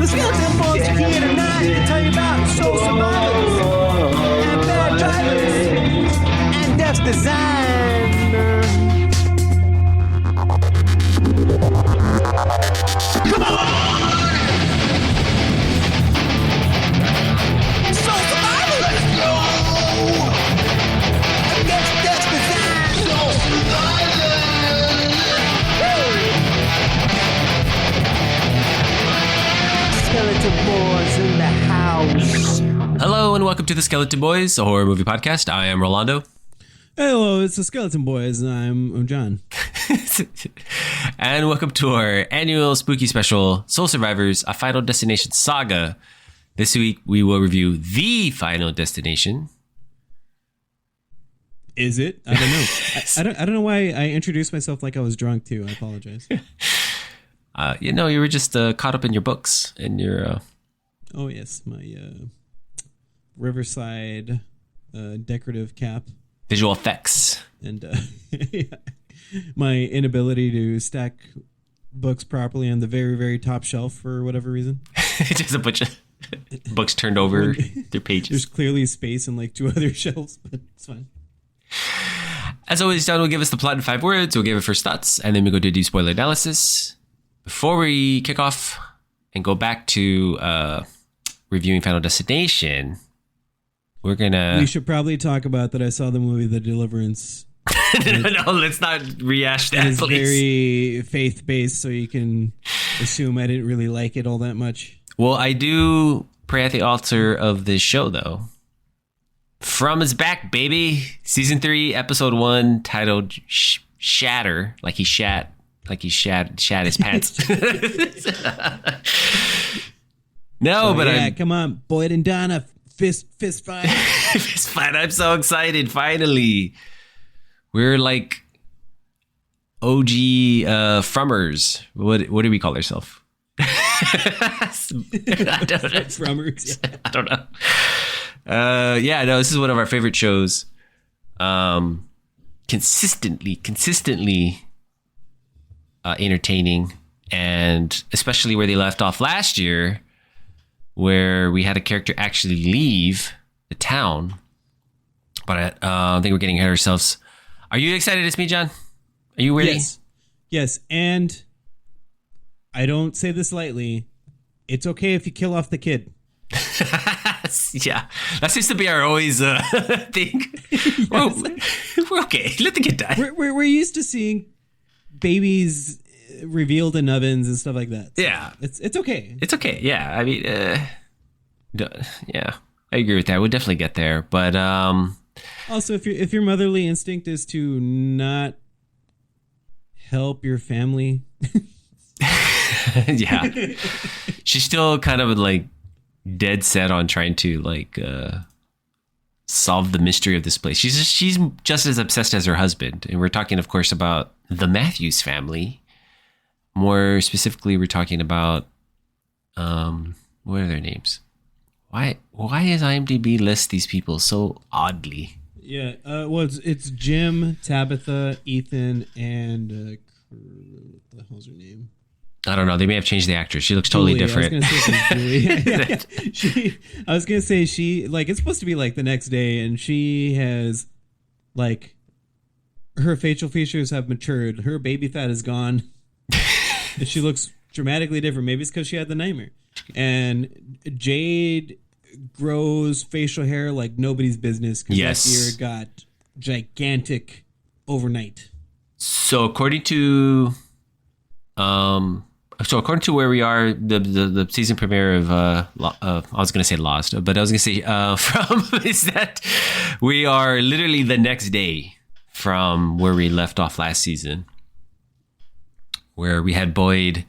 The Skeleton Boys are here tonight to tell you about soul survivors and bad drivers and death's design. Come on! Soul survivors! Let's go! Against death's design! Soul survivors! Skeleton Boys in the house. Hello and welcome to the Skeleton Boys, a horror movie podcast. I am Rolando. Hello, it's the Skeleton Boys, and I'm John. And welcome to our annual spooky special, Soul Survivors, A Final Destination Saga. This week we will review The Final Destination. Is it? I don't know. I don't know why I introduced myself like I was drunk too. I apologize. You were just caught up in your books and your... Oh yes, my Riverside decorative cap. Visual effects. And yeah, my inability to stack books properly on the very, very top shelf for whatever reason. Just a bunch of books turned over their pages. There's clearly space in like two other shelves, but it's fine. As always, John will give us the plot in 5 words. We'll give it first thoughts, and then we go to do spoiler analysis. Before we kick off and go back to reviewing Final Destination, we should probably talk about that I saw the movie The Deliverance. No, let's not rehash that, it's please. Very faith-based, so you can assume I didn't really like it all that much. Well, I do pray at the altar of this show, though. From His Back, baby. Season 3, episode 1, titled Shatter. Like he shat his pants. No, but yeah, come on, Boyd and Donna, fist fight. Fist fight. I'm so excited. Finally, we're like OG frummers. What do we call ourselves? I don't know. Frummers. Yeah. I don't know. No, this is one of our favorite shows. Consistently entertaining, and especially where they left off last year, where we had a character actually leave the town. But I think we're getting ahead of ourselves. Are you excited as me, John? Are you ready? Yes, and I don't say this lightly. It's okay if you kill off the kid. Yeah, that seems to be our always thing. Yes. We're okay. Let the kid die. We're used to seeing babies revealed in ovens and stuff like that. So yeah, it's okay. It's okay. Yeah, I mean, yeah, I agree with that. We'll definitely get there, but also if your motherly instinct is to not help your family, yeah, she's still kind of like dead set on trying to like solve the mystery of this place. She's just as obsessed as her husband, and we're talking, of course, about the Matthews family. More specifically, we're talking about what are their names? Why does IMDb list these people so oddly? Yeah, well, it's Jim, Tabitha, Ethan, and what the hell's her name? I don't know. They may have changed the actress. She looks totally different. I was gonna say she like it's supposed to be like the next day, and she has like her facial features have matured. Her baby fat is gone, and she looks dramatically different. Maybe it's because she had the nightmare. And Jade grows facial hair like nobody's business because that ear got gigantic overnight. So according to where we are, the season premiere of I was going to say Lost, but I was going to say from is that we are literally the next day from where we left off last season, where we had Boyd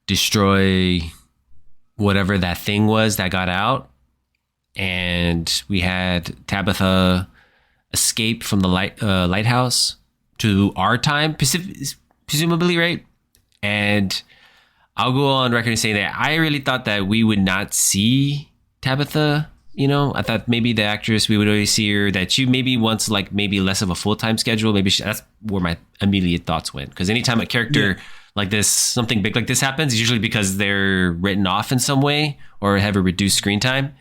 destroy whatever that thing was that got out, and we had Tabitha escape from the lighthouse to our time, presumably, right? And I'll go on record and say that I really thought that we would not see Tabitha. You know, I thought maybe the actress, we would always see her, that she maybe wants like maybe less of a full-time schedule. Maybe that's where my immediate thoughts went. Because anytime a character like this, something big like this happens, usually because they're written off in some way or have a reduced screen time.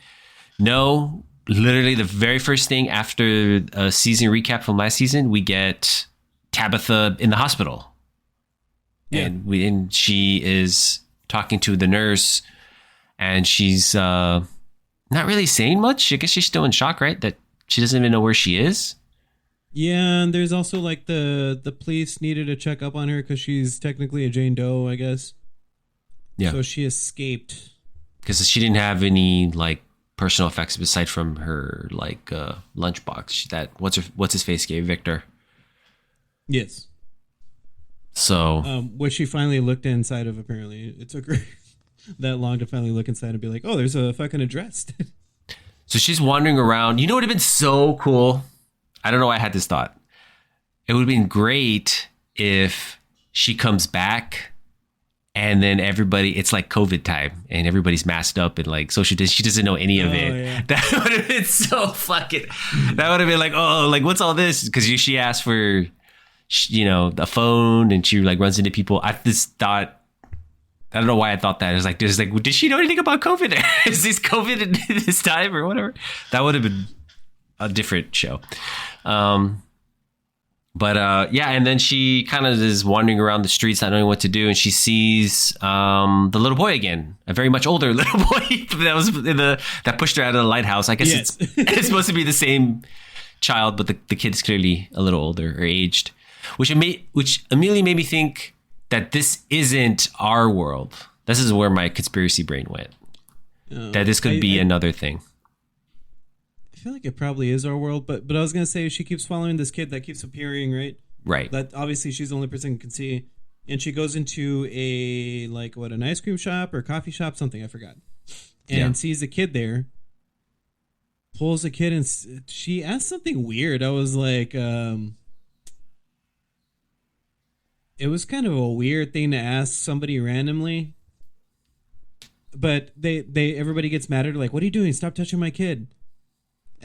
No, literally the very first thing after a season recap from last season, we get Tabitha in the hospital. Yeah. And she is talking to the nurse, and she's not really saying much. I guess she's still in shock, right? That she doesn't even know where she is. Yeah, and there's also like the police needed to check up on her because she's technically a Jane Doe, I guess. Yeah. So she escaped. Because she didn't have any like personal effects aside from her like lunchbox that what's his face gave Victor. Yes. So which she finally looked inside of. Apparently, it took her that long to finally look inside and be like, "Oh, there's a fucking address." So she's wandering around. You know what would have been so cool? I don't know why I had this thought. It would have been great if she comes back and then everybody, it's like COVID time and everybody's masked up and like social distance. She doesn't know any of it. Yeah. That would have been so fucking, that would have been like, oh, like what's all this? Because she asked for, you know, the phone and she like runs into people. I just thought, I don't know why I thought that. It was like, did she know anything about COVID? Is this COVID in this time or whatever? That would have been a different show. Yeah, and then she kind of is wandering around the streets not knowing what to do, and she sees the little boy again, a very much older little boy that was that pushed her out of the lighthouse. I guess yes. it's supposed to be the same child, but the kid's clearly a little older or aged, which immediately made me think that this isn't our world. This is where my conspiracy brain went. That this could be another thing. I feel like it probably is our world, but I was gonna say she keeps following this kid that keeps appearing, right? Right. That obviously she's the only person who can see, and she goes into an ice cream shop or coffee shop, something I forgot, and sees a kid there. Pulls the kid and she asks something weird. I was like, it was kind of a weird thing to ask somebody randomly, but everybody gets mad at her, like, "What are you doing? Stop touching my kid."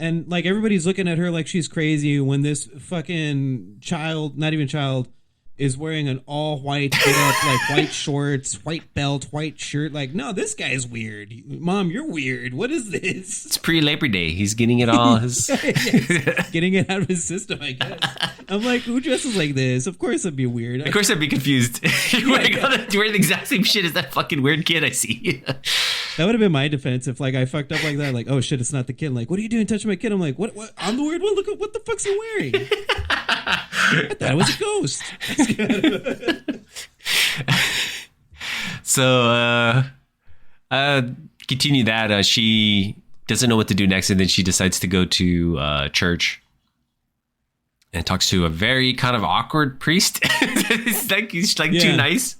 And like everybody's looking at her like she's crazy when this fucking child, not even child, is wearing an all white get up, like white shorts, white belt, white shirt. Like, no, this guy's weird. Mom, you're weird. What is this? It's pre-Labor Day. He's getting it all his getting it out of his system, I guess. I'm like, who dresses like this? Of course I'd be weird. Of course I'd be confused. You're wearing the exact same shit as that fucking weird kid I see. That would have been my defense if like I fucked up like that. Like, oh shit, it's not the kid. I'm like, what are you doing touching my kid? I'm like, what? I'm the weird one? Look at what the fuck's he wearing? I thought it was a ghost. So continue that. She doesn't know what to do next, and then she decides to go to church and talks to a very kind of awkward priest. he's too nice.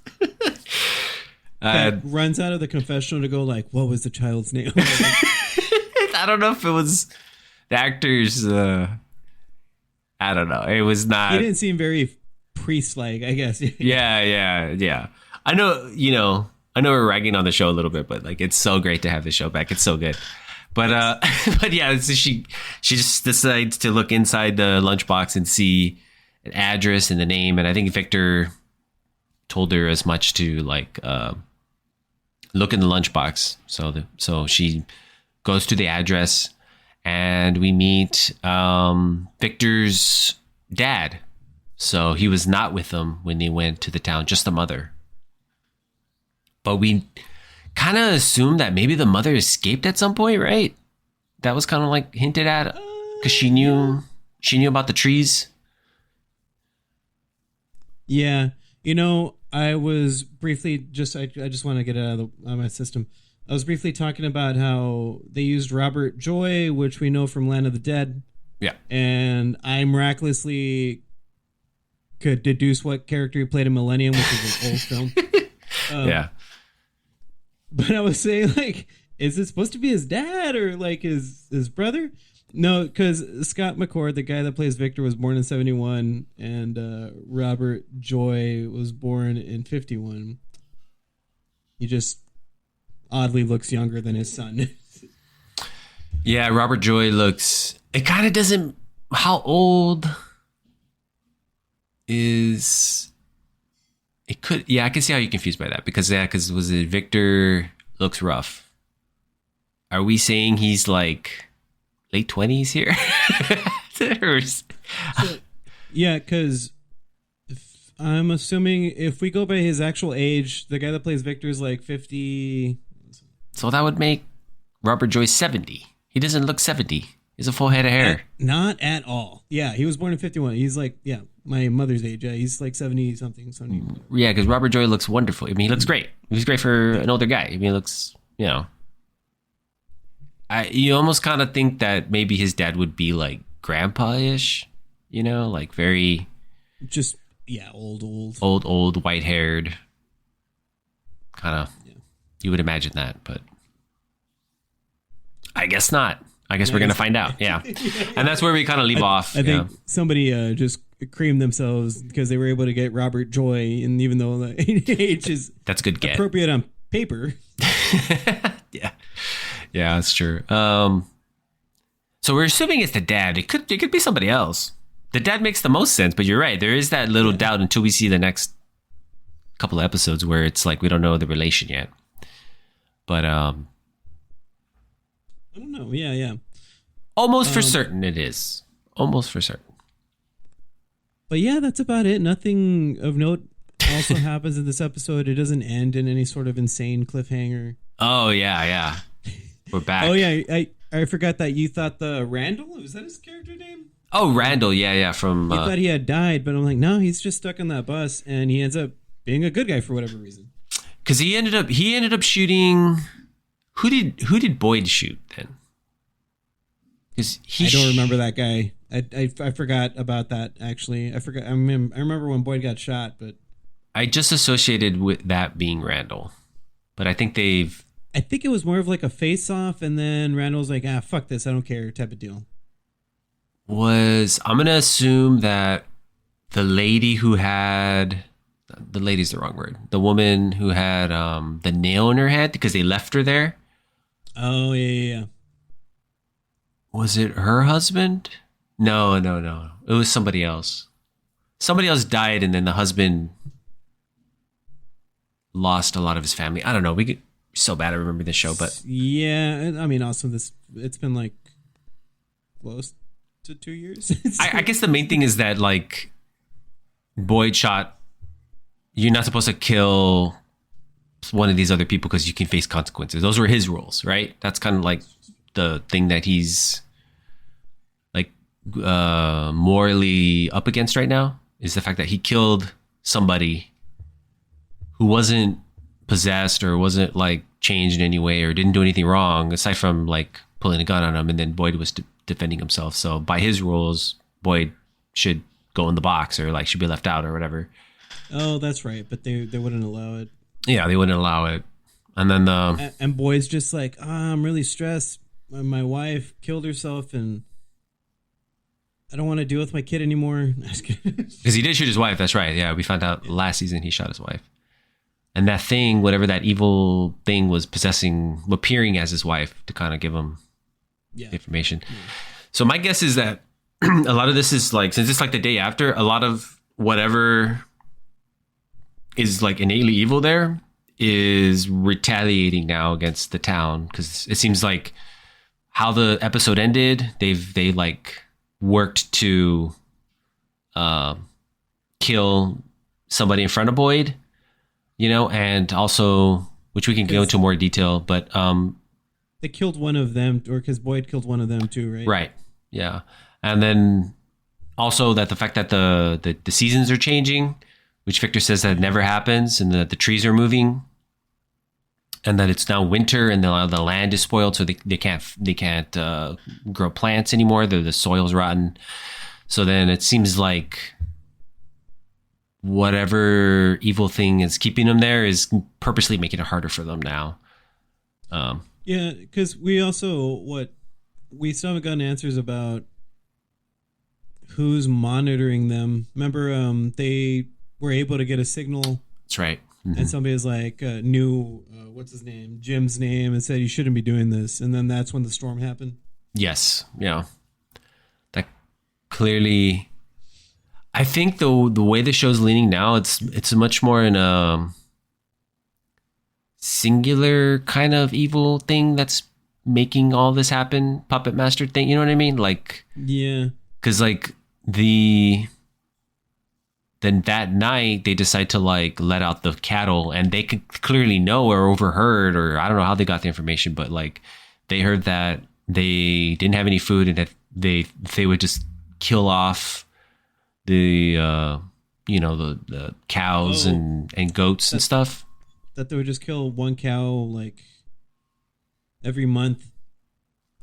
Runs out of the confessional to go like, what was the child's name? I don't know if it was the actor's. I don't know. It was not. He didn't seem very priest-like, I guess. Yeah. I know we're ragging on the show a little bit, but like it's so great to have the show back. It's so good. But but yeah, so she just decides to look inside the lunchbox and see an address and the name, and I think Victor told her as much to like look in the lunchbox. So she goes to the address, and we meet Victor's dad. So he was not with them when they went to the town, just the mother. But we kind of assumed that maybe the mother escaped at some point, right? That was kind of like hinted at because she knew about the trees. Yeah, I was briefly I just want to get it out of my system. I was briefly talking about how they used Robert Joy, which we know from Land of the Dead. Yeah. And I miraculously could deduce what character he played in Millennium, which is an old film. Yeah. But I was saying, like, is it supposed to be his dad or like his brother? No, because Scott McCord, the guy that plays Victor, was born in 1971, and Robert Joy was born in 1951. He just oddly looks younger than his son. Yeah, Robert Joy looks... It kind of doesn't... How old is It could, yeah, I can see how you're confused by that because was it Victor looks rough? Are we saying he's like late 20s here? Yeah, because I'm assuming if we go by his actual age, the guy that plays Victor is like 50. So that would make Robert Joyce 70. He doesn't look 70. He's a full head of hair. Not at all. Yeah, he was born in 51. He's like, yeah, my mother's age. Yeah, he's like 70 something. 70. Yeah, because Robert Joy looks wonderful. I mean, he looks great. He's great for an older guy. I mean, he looks, you know. You almost kind of think that maybe his dad would be like grandpa-ish, you know, like very... Just, yeah, old. Old, white-haired. Kind of, yeah. You would imagine that, but I guess not. I guess we're going to find out. Yeah. And that's where we kind of leave off. I think somebody just creamed themselves because they were able to get Robert Joy. And even though the age is that's a good get. Appropriate on paper. Yeah. Yeah, that's true. So we're assuming it's the dad. It could be somebody else. The dad makes the most sense, but you're right. There is that little doubt until we see the next couple of episodes where it's like we don't know the relation yet. But I don't know. Yeah. Almost for certain it is. Almost for certain. But yeah, that's about it. Nothing of note also happens in this episode. It doesn't end in any sort of insane cliffhanger. Oh, yeah. We're back. Oh, yeah. I forgot that you thought the Randall, was that his character name? Oh, Randall. Yeah. From. You thought he had died, but I'm like, no, he's just stuck on that bus, and he ends up being a good guy for whatever reason. Because he ended up shooting. Who did Boyd shoot then? Because I don't remember that guy. I forgot about that actually. I forgot. I remember when Boyd got shot, but I just associated with that being Randall. But I think it was more of like a face-off, and then Randall's like, fuck this, I don't care, type of deal. I'm gonna assume that the lady's the wrong word. The woman who had the nail in her head because they left her there. Oh, yeah. Was it her husband? No. It was somebody else. Somebody else died, and then the husband lost a lot of his family. I don't know. So bad I remember this show, but... Yeah, I mean, also, it's been like close to 2 years. I guess the main thing is that, like, Boyd shot... You're not supposed to kill one of these other people because you can face consequences. Those were his rules, right? That's kind of like the thing that he's like morally up against right now is the fact that he killed somebody who wasn't possessed or wasn't like changed in any way or didn't do anything wrong aside from like pulling a gun on him, and then Boyd was defending himself. So by his rules, Boyd should go in the box or like should be left out or whatever. Oh, that's right. But they wouldn't allow it. Yeah, they wouldn't allow it. And then and Boyd's just like, I'm really stressed. My wife killed herself, and I don't want to deal with my kid anymore. Because he did shoot his wife. That's right. Yeah, we found out last season he shot his wife. And that thing, whatever that evil thing was appearing as his wife to kind of give him information. Yeah. So my guess is that a lot of this is like, since it's like the day after, a lot of whatever is like innately evil there is retaliating now against the town, because it seems like how the episode ended, they like worked to kill somebody in front of Boyd, you know, and also, which we can go into more detail, but they killed one of them, or because Boyd killed one of them too, right? Right. Yeah. And then also that the fact that the seasons are changing, which Victor says that never happens, and that the trees are moving, and that it's now winter, and the land is spoiled, so they can't grow plants anymore. The soil's rotten. So then it seems like whatever evil thing is keeping them there is purposely making it harder for them now. Yeah, because we still haven't gotten answers about who's monitoring them. Remember, they were able to get a signal. That's right. Mm-hmm. And somebody was like, knew, what's his name? Jim's name, and said, you shouldn't be doing this. And then that's when the storm happened. Yes. Yeah. That clearly, I think the way the show's leaning now, it's much more in a singular kind of evil thing that's making all this happen, puppet master thing. You know what I mean? Like, yeah, because like then that night they decide to like let out the cattle, and they could clearly know or overheard, or I don't know how they got the information, but like they heard that they didn't have any food and that they would just kill off the the cows and goats and stuff. That they would just kill one cow like every month.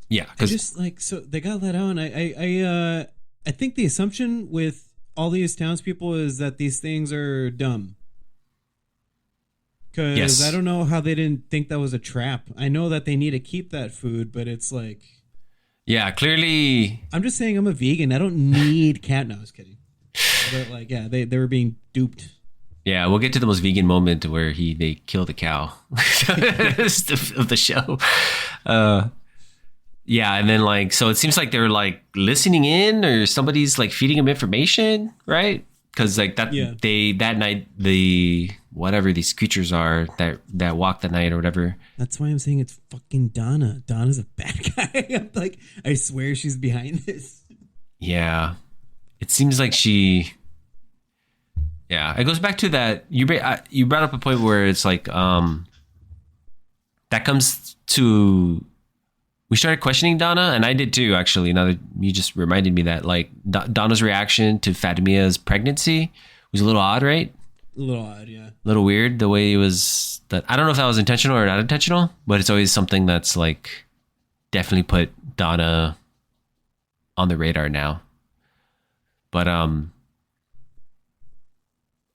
Yeah, because just like so they got let out. And I think the assumption with all these townspeople is that these things are dumb. Because I don't know how they didn't think that was a trap. I know that they need to keep that food, but it's like, yeah, clearly. I'm just saying I'm a vegan. I don't need cat. No, I was kidding. But like, yeah, they were being duped. Yeah, we'll get to the most vegan moment where they kill the cow of the show. Yeah, and then like, so it seems like they're like listening in, or somebody's like feeding them information, right? Because like that that night, the whatever these creatures are that walk the night or whatever. That's why I'm saying it's fucking Donna. Donna's a bad guy. I'm like, I swear she's behind this. Yeah, it seems like she. Yeah, it goes back to that you brought up a point where it's like that comes to. We started questioning Donna, and I did too, actually. Now that you just reminded me that, like, Donna's reaction to Fatimia's pregnancy was a little odd, right? A little odd, yeah. A little weird, the way it was. That I don't know if that was intentional or not intentional, but it's always something that's, like, definitely put Donna on the radar now. But,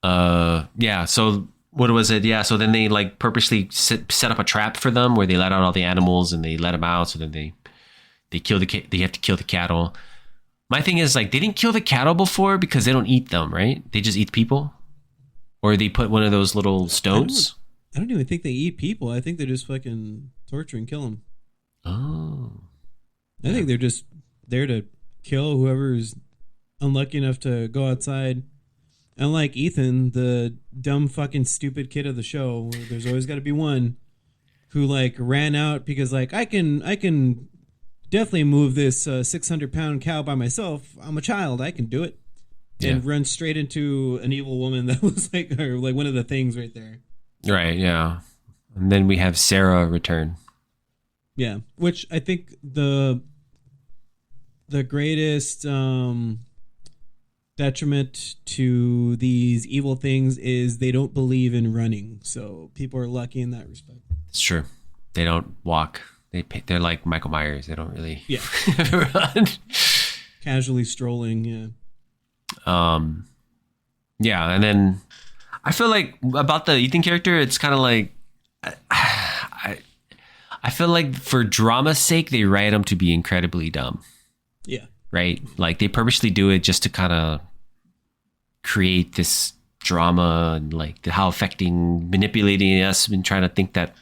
yeah, so... What was it? Yeah, so then they like purposely set up a trap for them where they let out all the animals and they let them out. So then they kill they have to kill the cattle. My thing is like they didn't kill the cattle before because they don't eat them, right? They just eat people, or they put one of those little stones. I don't even think they eat people. I think they just fucking torture and kill them. Oh, I think they're just there to kill whoever's unlucky enough to go outside. Unlike Ethan, the dumb fucking stupid kid of the show, where there's always got to be one who like ran out because like I can definitely move this 600-pound cow by myself. I'm a child, I can do it, and run straight into an evil woman that was like one of the things right there. Right, yeah, and then we have Sarah return. Yeah, which I think the greatest detriment to these evil things is they don't believe in running, so people are lucky in that respect. It's true. They don't walk. They're like Michael Myers. They don't really run. Casually strolling, yeah. Yeah, and then I feel like about the Ethan character, it's kind of like I feel like for drama's sake, they write him to be incredibly dumb. Yeah. Right? Like they purposely do it just to kind of create this drama and like how affecting, manipulating us and trying to think that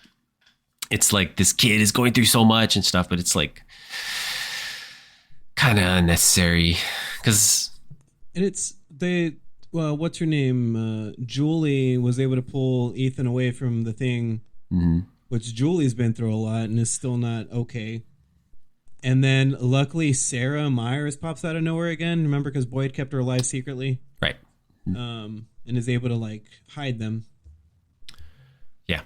it's like this kid is going through so much and stuff, but it's like kind of unnecessary because what's her name? Julie was able to pull Ethan away from the thing, which Julie's been through a lot and is still not okay. And then luckily Sarah Myers pops out of nowhere again. Remember, because Boyd kept her alive secretly, right? And is able to like hide them. Yeah.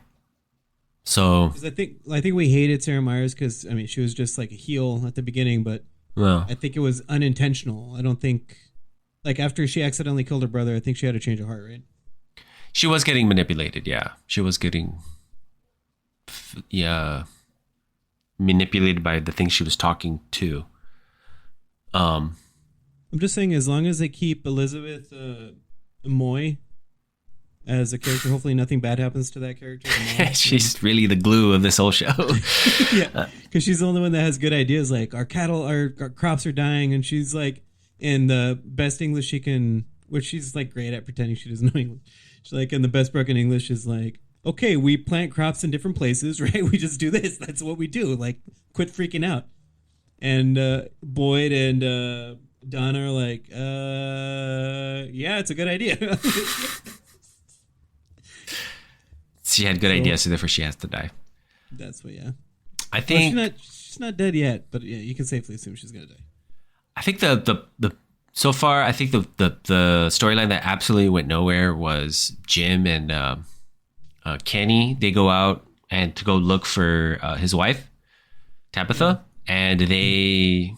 So I think we hated Sarah Myers because I mean she was just like a heel at the beginning, but I think it was unintentional. I don't think like after she accidentally killed her brother, I think she had a change of heart, right? She was getting manipulated. Yeah, she was getting manipulated by the things she was talking to. I'm just saying, as long as they keep Elizabeth Moy as a character, hopefully nothing bad happens to that character. She's really the glue of this whole show. Yeah, because she's the only one that has good ideas. Like our crops are dying, and she's like in the best English she can, which she's like great at pretending she doesn't know English. She's like in the best broken English is like, okay, we plant crops in different places, right? We just do this. That's what we do. Like, quit freaking out. And Boyd and Donna are like, yeah, it's a good idea. She had good ideas, so therefore she has to die. That's what, yeah. I think She's not dead yet, but yeah, you can safely assume she's gonna die. I think the so far I think the storyline that absolutely went nowhere was Jim and Kenny. They go out and to go look for his wife Tabitha, and they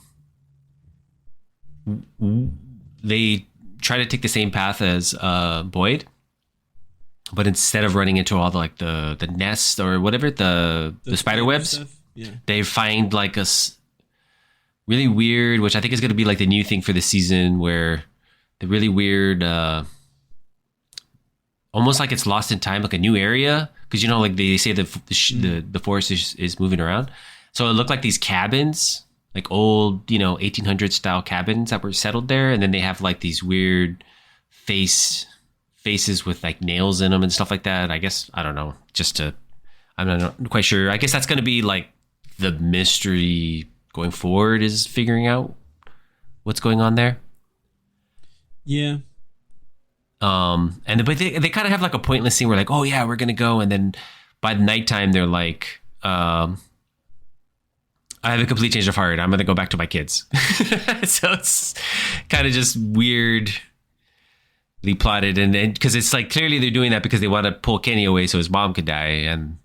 try to take the same path as Boyd, but instead of running into all the nest or whatever the spider webs, yeah, they find like really weird, which I think is going to be like the new thing for this season, where the really weird, almost like it's lost in time, like a new area, because you know, like they say the forest is moving around, so it looked like these cabins, like old 1800 style cabins that were settled there, and then they have like these weird faces with like nails in them and stuff like that. I guess I don't know, I'm not quite sure. I guess that's going to be like the mystery going forward, is figuring out what's going on there. Yeah. But they kind of have like a pointless scene where like, oh yeah, we're gonna go, and then by the nighttime they're like, I have a complete change of heart. I'm gonna go back to my kids. So it's kind of just weirdly plotted, and because it's like clearly they're doing that because they want to pull Kenny away so his mom could die, and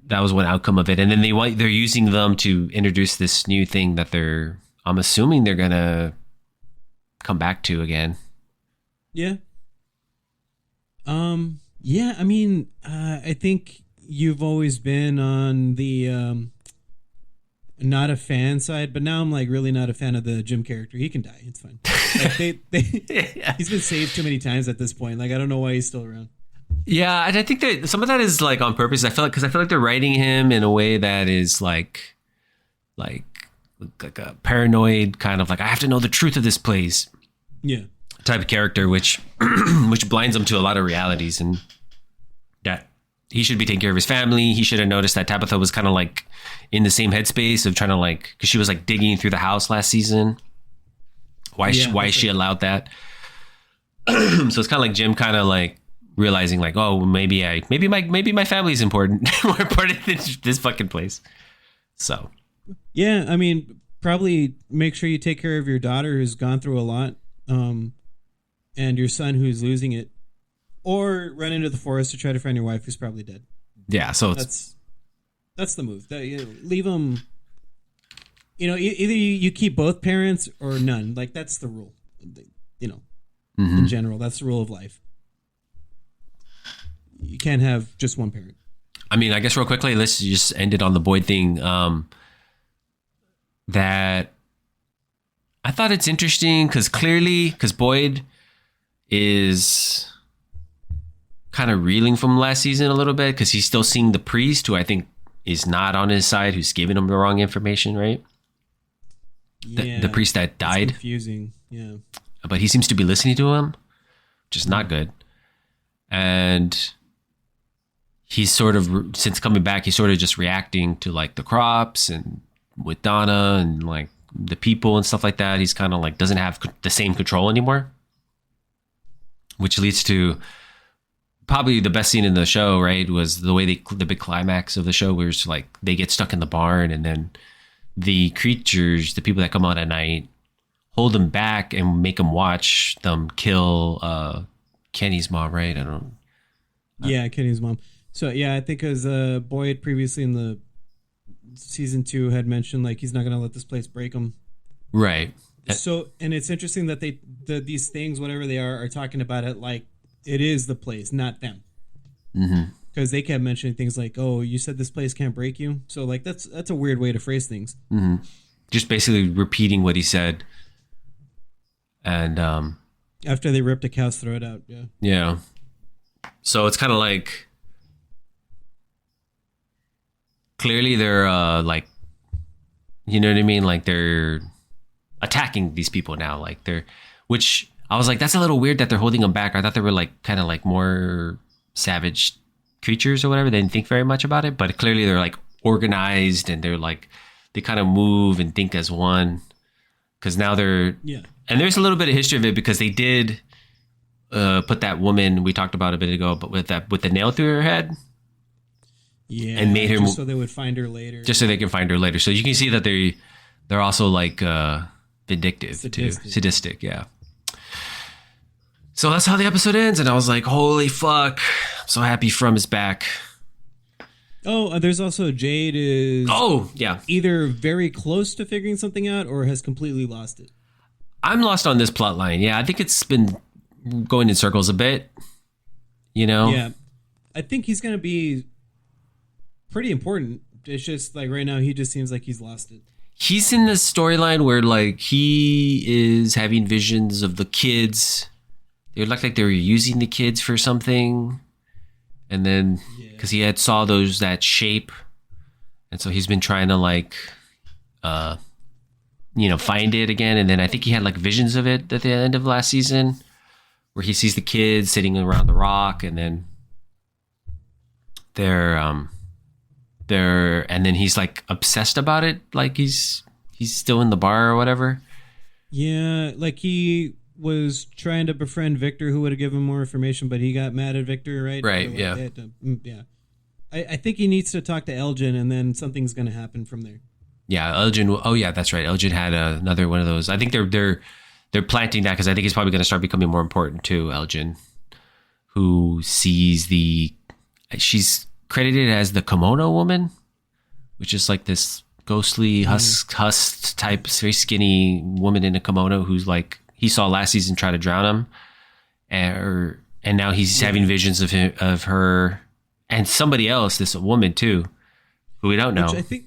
that was one outcome of it. And then they're using them to introduce this new thing that I'm assuming they're gonna come back to again. Yeah. Yeah, I mean, I think you've always been on the not a fan side, but now I'm like really not a fan of the Jim character. He can die. It's fine. Like Yeah. He's been saved too many times at this point. Like, I don't know why he's still around. Yeah, and I think that some of that is like on purpose. I feel like they're writing him in a way that is like a paranoid kind of like, I have to know the truth of this place. Yeah. Type of character, which blinds him to a lot of realities, and that he should be taking care of his family. He should have noticed that Tabitha was kind of like in the same headspace of trying to like, because she was like digging through the house last season. Why is she allowed that? So it's kind of like Jim kind of like realizing like, oh, maybe my family is important, more important than this fucking place. So yeah, I mean, probably make sure you take care of your daughter who's gone through a lot, and your son who's losing it, or run into the forest to try to find your wife who's probably dead. Yeah, so that's the move. Leave them. Either you keep both parents or none. Like, that's the rule. In general, that's the rule of life. You can't have just one parent. I mean, I guess real quickly, let's just end it on the Boyd thing. That I thought it's interesting because Boyd is kind of reeling from last season a little bit, because he's still seeing the priest, who I think is not on his side, who's giving him the wrong information, right? Yeah, the priest that died. Confusing, yeah. But he seems to be listening to him, which is not good. And he's sort of, since coming back, he's sort of just reacting to like the crops and with Donna and like the people and stuff like that. He's kind of like doesn't have the same control anymore, which leads to probably the best scene in the show, right? Was the way the big climax of the show, where it's like they get stuck in the barn, and then the creatures, the people that come out at night, hold them back and make them watch them kill Kenny's mom, right? I don't. Yeah, Kenny's mom. So yeah, I think as Boyd previously in the season 2 had mentioned, like, he's not going to let this place break him. Right. So, and it's interesting that these things, whatever they are talking about it like it is the place, not them. Because they kept mentioning things like, "Oh, you said this place can't break you." So, like, that's a weird way to phrase things. Just basically repeating what he said. And after they ripped a cow's throat out, yeah. Yeah. So it's kind of like, clearly they're like, you know what I mean? Like, they're attacking these people now. Like, which I was like, that's a little weird that they're holding them back. I thought they were like kind of like more savage creatures or whatever. They didn't think very much about it, but clearly they're like organized, and they're they kind of move and think as one. Because now they're... Yeah. And there's a little bit of history of it because they did put that woman we talked about a bit ago, but with the nail through her head. Yeah. And made her... Just so they would find her later. Just so they can find her later. So you can see that they're also like vindictive too. Sadistic, yeah. So that's how the episode ends. And I was like, holy fuck. I'm so happy From is back. Oh, there's also Jade is either very close to figuring something out or has completely lost it. I'm lost on this plot line. Yeah, I think it's been going in circles a bit. You know? Yeah. I think he's going to be pretty important. It's just like right now he just seems like he's lost it. He's in this storyline where like he is having visions of the kids. They look like they were using the kids for something. And then, because he had saw that shape, and so he's been trying to like, find it again. And then I think he had like visions of it at the end of last season, where he sees the kids sitting around the rock, and then and then he's like obsessed about it, like he's still in the bar or whatever. Yeah, like he was trying to befriend Victor, who would have given more information, but he got mad at Victor, right? Right, like yeah. Yeah. I think he needs to talk to Elgin, and then something's going to happen from there. Yeah, Elgin. Oh, yeah, that's right. Elgin had another one of those. I think they're planting that because I think he's probably going to start becoming more important too. Elgin, who sees she's credited as the kimono woman, which is like this ghostly husk type, very skinny woman in a kimono who's like, he saw last season try to drown him, and now he's having visions of her and somebody else, this woman too, who we don't know. Which I think,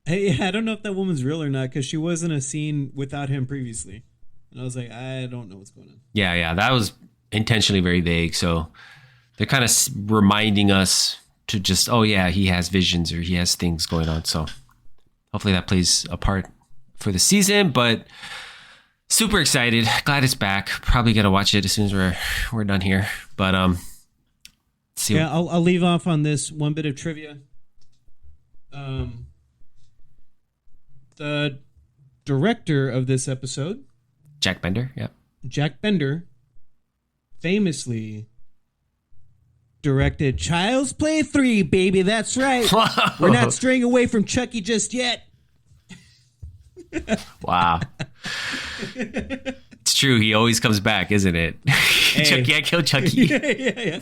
I don't know if that woman's real or not, because she was in a scene without him previously, and I was like, I don't know what's going on. Yeah, that was intentionally very vague. So they're kind of reminding us to just, oh yeah, he has visions or he has things going on. So hopefully that plays a part for the season, but. Super excited. Glad it's back. Probably gonna watch it as soon as we're done here. But see. Yeah, I'll leave off on this one bit of trivia. The director of this episode, Jack Bender. Yeah. Jack Bender, famously directed Child's Play 3, baby. That's right. Whoa. We're not straying away from Chucky just yet. Wow. It's true. He always comes back, isn't it? Hey. Chucky, I killed Chucky. Yeah.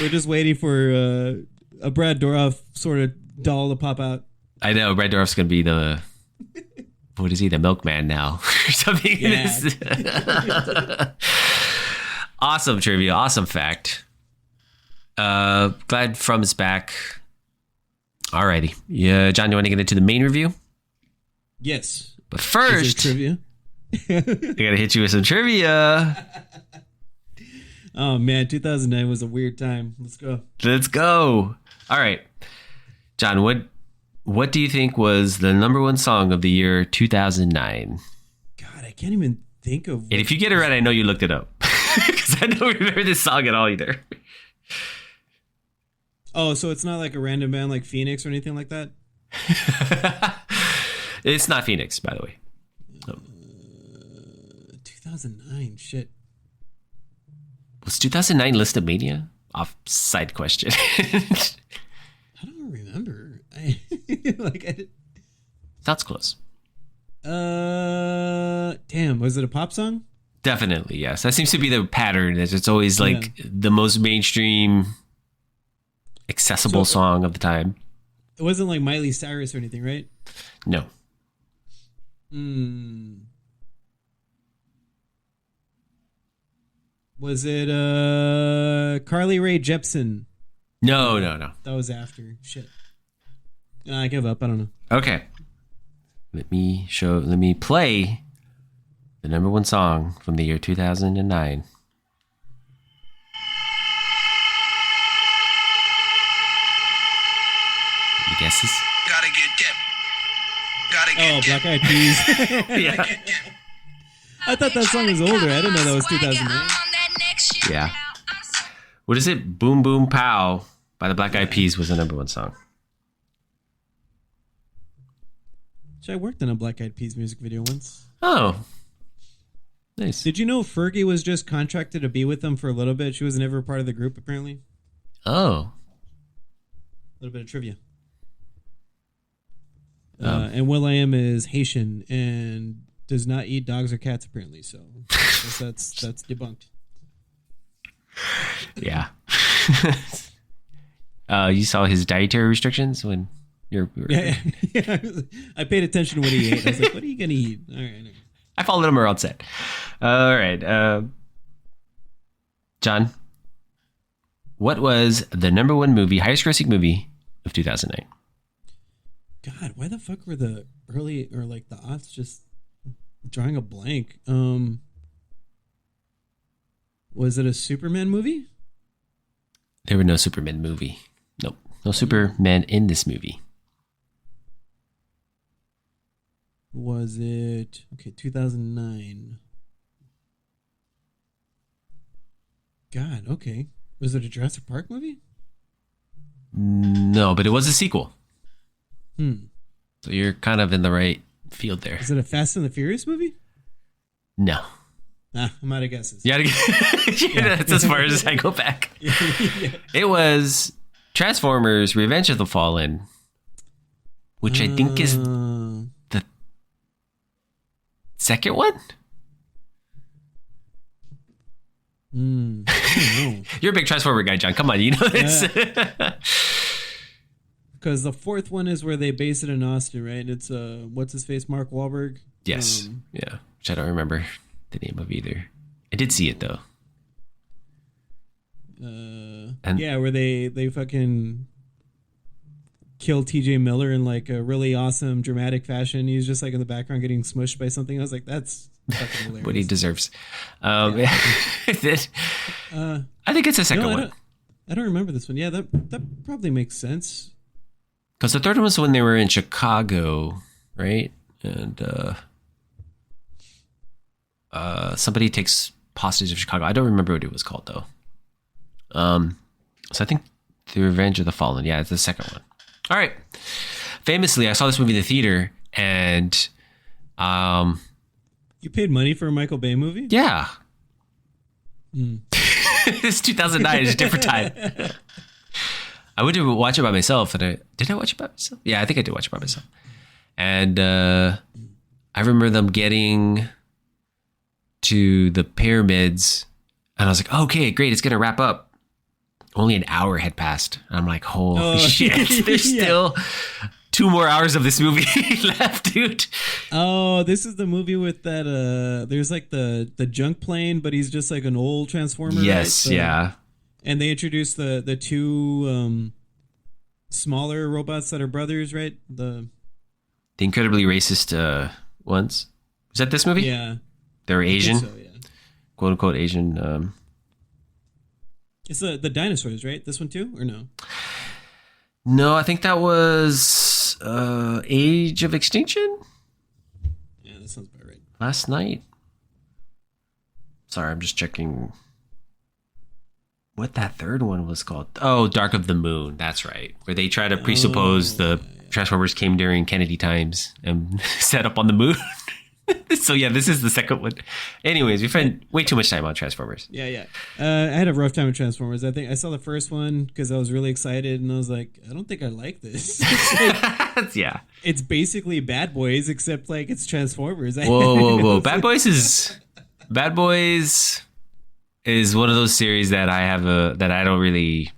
We're just waiting for a Brad Dourif sort of doll to pop out. I know. Brad Dourif's going to be what is he? The milkman now or something. Yeah. Awesome trivia. Awesome fact. Glad From is back. Alrighty. Yeah, John, you want to get into the main review? Yes. But first, trivia. I gotta hit you with some trivia. Oh man, 2009 was a weird time. Let's go. All right, John. What do you think was the number one song of the year 2009? God, I can't even think of. And if you get it right, I know you looked it up because I don't remember this song at all either. Oh, so it's not like a random band like Phoenix or anything like that? It's not Phoenix, by the way. No. 2009, shit. Was 2009 Listomania? Off side question. I don't remember. That's close. Damn, was it a pop song? Definitely, yes. That seems to be the pattern. It's always like the most mainstream, accessible song of the time. It wasn't like Miley Cyrus or anything, right? No. Was it Carly Rae Jepsen? No. That was after. Shit. I give up. I don't know. Okay. Let me play the number one song from the year 2009. Any guesses? Gotta get dip. Gotta get Black Eyed Peas. Yeah. I thought that song was older. I didn't know that was 2009. Yeah. What is it? Boom Boom Pow by the Black Eyed Peas was the number one song. I worked in a Black Eyed Peas music video once. Oh, nice. Did you know Fergie was just contracted to be with them for a little bit? She was never part of the group, apparently. Oh. A little bit of trivia. And will.i.am is Haitian and does not eat dogs or cats, apparently. So I guess that's debunked. Yeah. You saw his dietary restrictions when you're. Yeah. I paid attention to what he ate. I was like, what are you going to eat? All right. I followed him around set. All right. John, what was the number one movie, highest grossing movie of 2009? God, why the fuck were the early or like the aughts just drawing a blank? Was it a Superman movie? There were no Superman movie. Nope. No Superman in this movie. Was it 2009? God, okay. Was it a Jurassic Park movie? No, but it was a sequel. So you're kind of in the right field there. Is it a Fast and the Furious movie? No. I'm out of guesses. Yeah, that's as far as I go back. Yeah. It was Transformers: Revenge of the Fallen, which I think is the second one. I don't know. You're a big Transformer guy, John. Come on, you know this. Because the fourth one is where they base it in Austin, right? It's what's his face, Mark Wahlberg. Yes. Yeah. Which I don't remember the name of either. I did see it though. Where they fucking kill TJ Miller in like a really awesome dramatic fashion. He's just like in the background getting smushed by something. I was like, that's fucking hilarious. What he deserves. I think it's the second one. I don't remember this one. Yeah, that probably makes sense. Because the third one was when they were in Chicago, right? And somebody takes hostage of Chicago. I don't remember what it was called though. So I think The Revenge of the Fallen. Yeah, it's the second one. All right. Famously, I saw this movie in the theater, and you paid money for a Michael Bay movie? Yeah. It's 2009. It's a different time. I went to watch it by myself, and did I watch it by myself? Yeah, I think I did watch it by myself. And I remember them getting to the pyramids, and I was like, okay, great, it's gonna wrap up. Only an hour had passed. And I'm like, holy shit, there's still 2 more hours of this movie left, dude. Oh, this is the movie with that there's like the junk plane, but he's just like an old Transformer. Yes, right? yeah. And they introduced the two smaller robots that are brothers, right? The incredibly racist ones. Was that this movie? Yeah. They're Asian. I think so, yeah. Quote unquote Asian. It's the dinosaurs, right? This one too, or no? No, I think that was Age of Extinction. Yeah, that sounds about right. Last night. Sorry, I'm just checking what that third one was called. Oh, Dark of the Moon. That's right. Where they try to presuppose the Transformers came during Kennedy times and set up on the moon. So yeah, this is the second one. Anyways, we spent way too much time on Transformers. Yeah. I had a rough time with Transformers. I think I saw the first one because I was really excited, and I was like, I don't think I like this. Yeah. It's basically Bad Boys, except like it's Transformers. Whoa. Bad Boys is one of those series that I have that I don't really.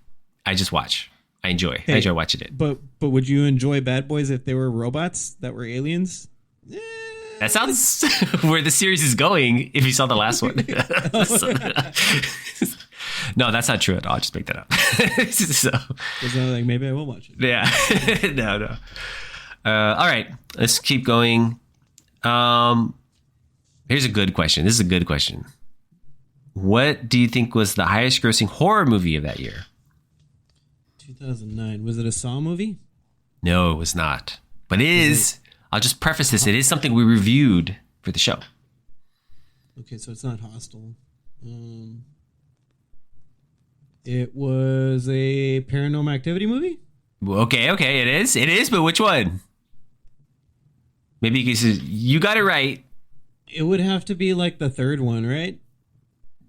I just watch. I enjoy. I enjoy watching it. But would you enjoy Bad Boys if they were robots that were aliens? That sounds where the series is going. If you saw the last one. No, that's not true at all. I'll just make that up. So like maybe I will watch it. Yeah. No. All right, let's keep going. Here's a good question. This is a good question. What do you think was the highest grossing horror movie of that year? 2009. Was it a Saw movie? No, it was not. But it is. I'll just preface this. It is something we reviewed for the show. Okay, so it's not Hostel. It was a Paranormal Activity movie? Okay, it is. It is, but which one? Maybe you got it right. It would have to be like the third one, right?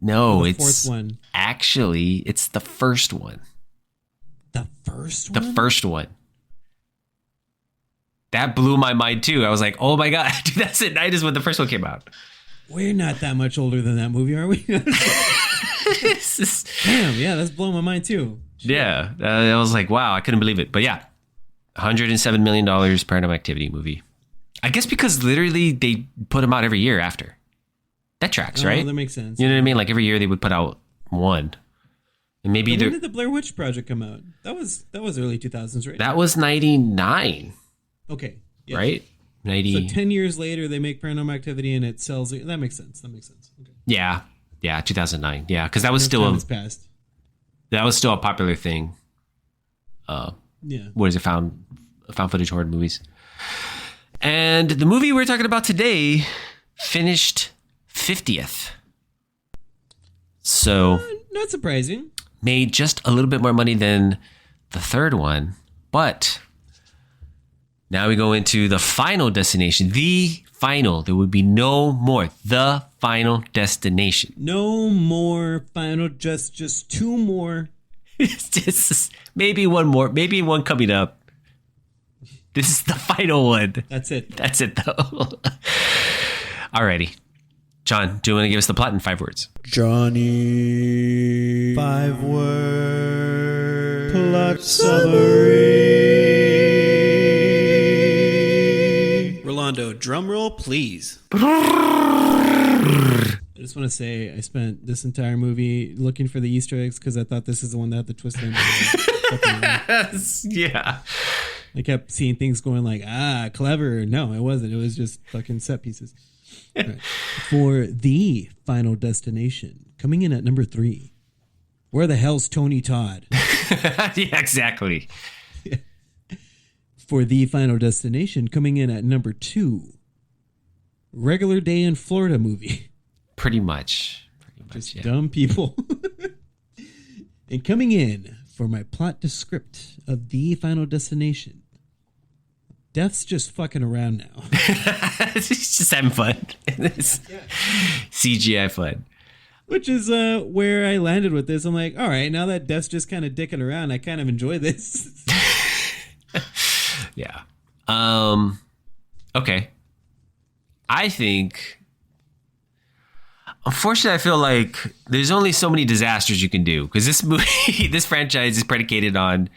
No, The it's fourth one. actually it's the first one. The first The one? first one. That blew my mind too. I was like, oh my God, 2009 is when the first one came out. We're not that much older than that movie, are we? Damn, yeah, that's blowing my mind too. Yeah. I was like, wow, I couldn't believe it. But yeah, $107 million Paranormal Activity movie. I guess because literally they put them out every year after. That tracks, right? That makes sense. You know what I mean? Like every year they would put out one. And maybe When did the Blair Witch Project come out? That was early 2000s, right? that was 99, Okay. Yeah. right? 90. So 10 years later, they make Paranormal Activity and it sells. That makes sense. Okay. Yeah. Yeah, 2009. Yeah, because that was Enough time has passed. a popular thing. Yeah. What is it? Found footage horror movies. And the movie we're talking about today finished 50th. So Not surprising. made just a little bit more money than the third one. But now we go into the final destination. The final. There would be no more. The final destination. No more final. Just two more. It's just maybe one more. Maybe one coming up. This is the final one. That's it. That's it, though. Alrighty. John, do you want to give us the plot in 5 words? Johnny. 5 word plot summary. Rolando, drum roll, please. I just want to say I spent this entire movie looking for the Easter eggs because I thought this is the one that had the twist ending. Yeah. I kept seeing things going like, clever. No, it wasn't. It was just fucking set pieces. All right. For the final destination, coming in at number 3. Where the hell's Tony Todd? Yeah, exactly. For the final destination, coming in at number 2. Regular Day in Florida movie. Pretty much. Just Yeah. dumb people. And coming in for my plot descript of the final destination. Death's just fucking around now. He's just having fun. It's CGI fun. Which is where I landed with this. I'm like, all right, now that Death's just kind of dicking around, I kind of enjoy this. Yeah. Okay. I think, unfortunately, I feel like there's only so many disasters you can do because this movie, this franchise is predicated on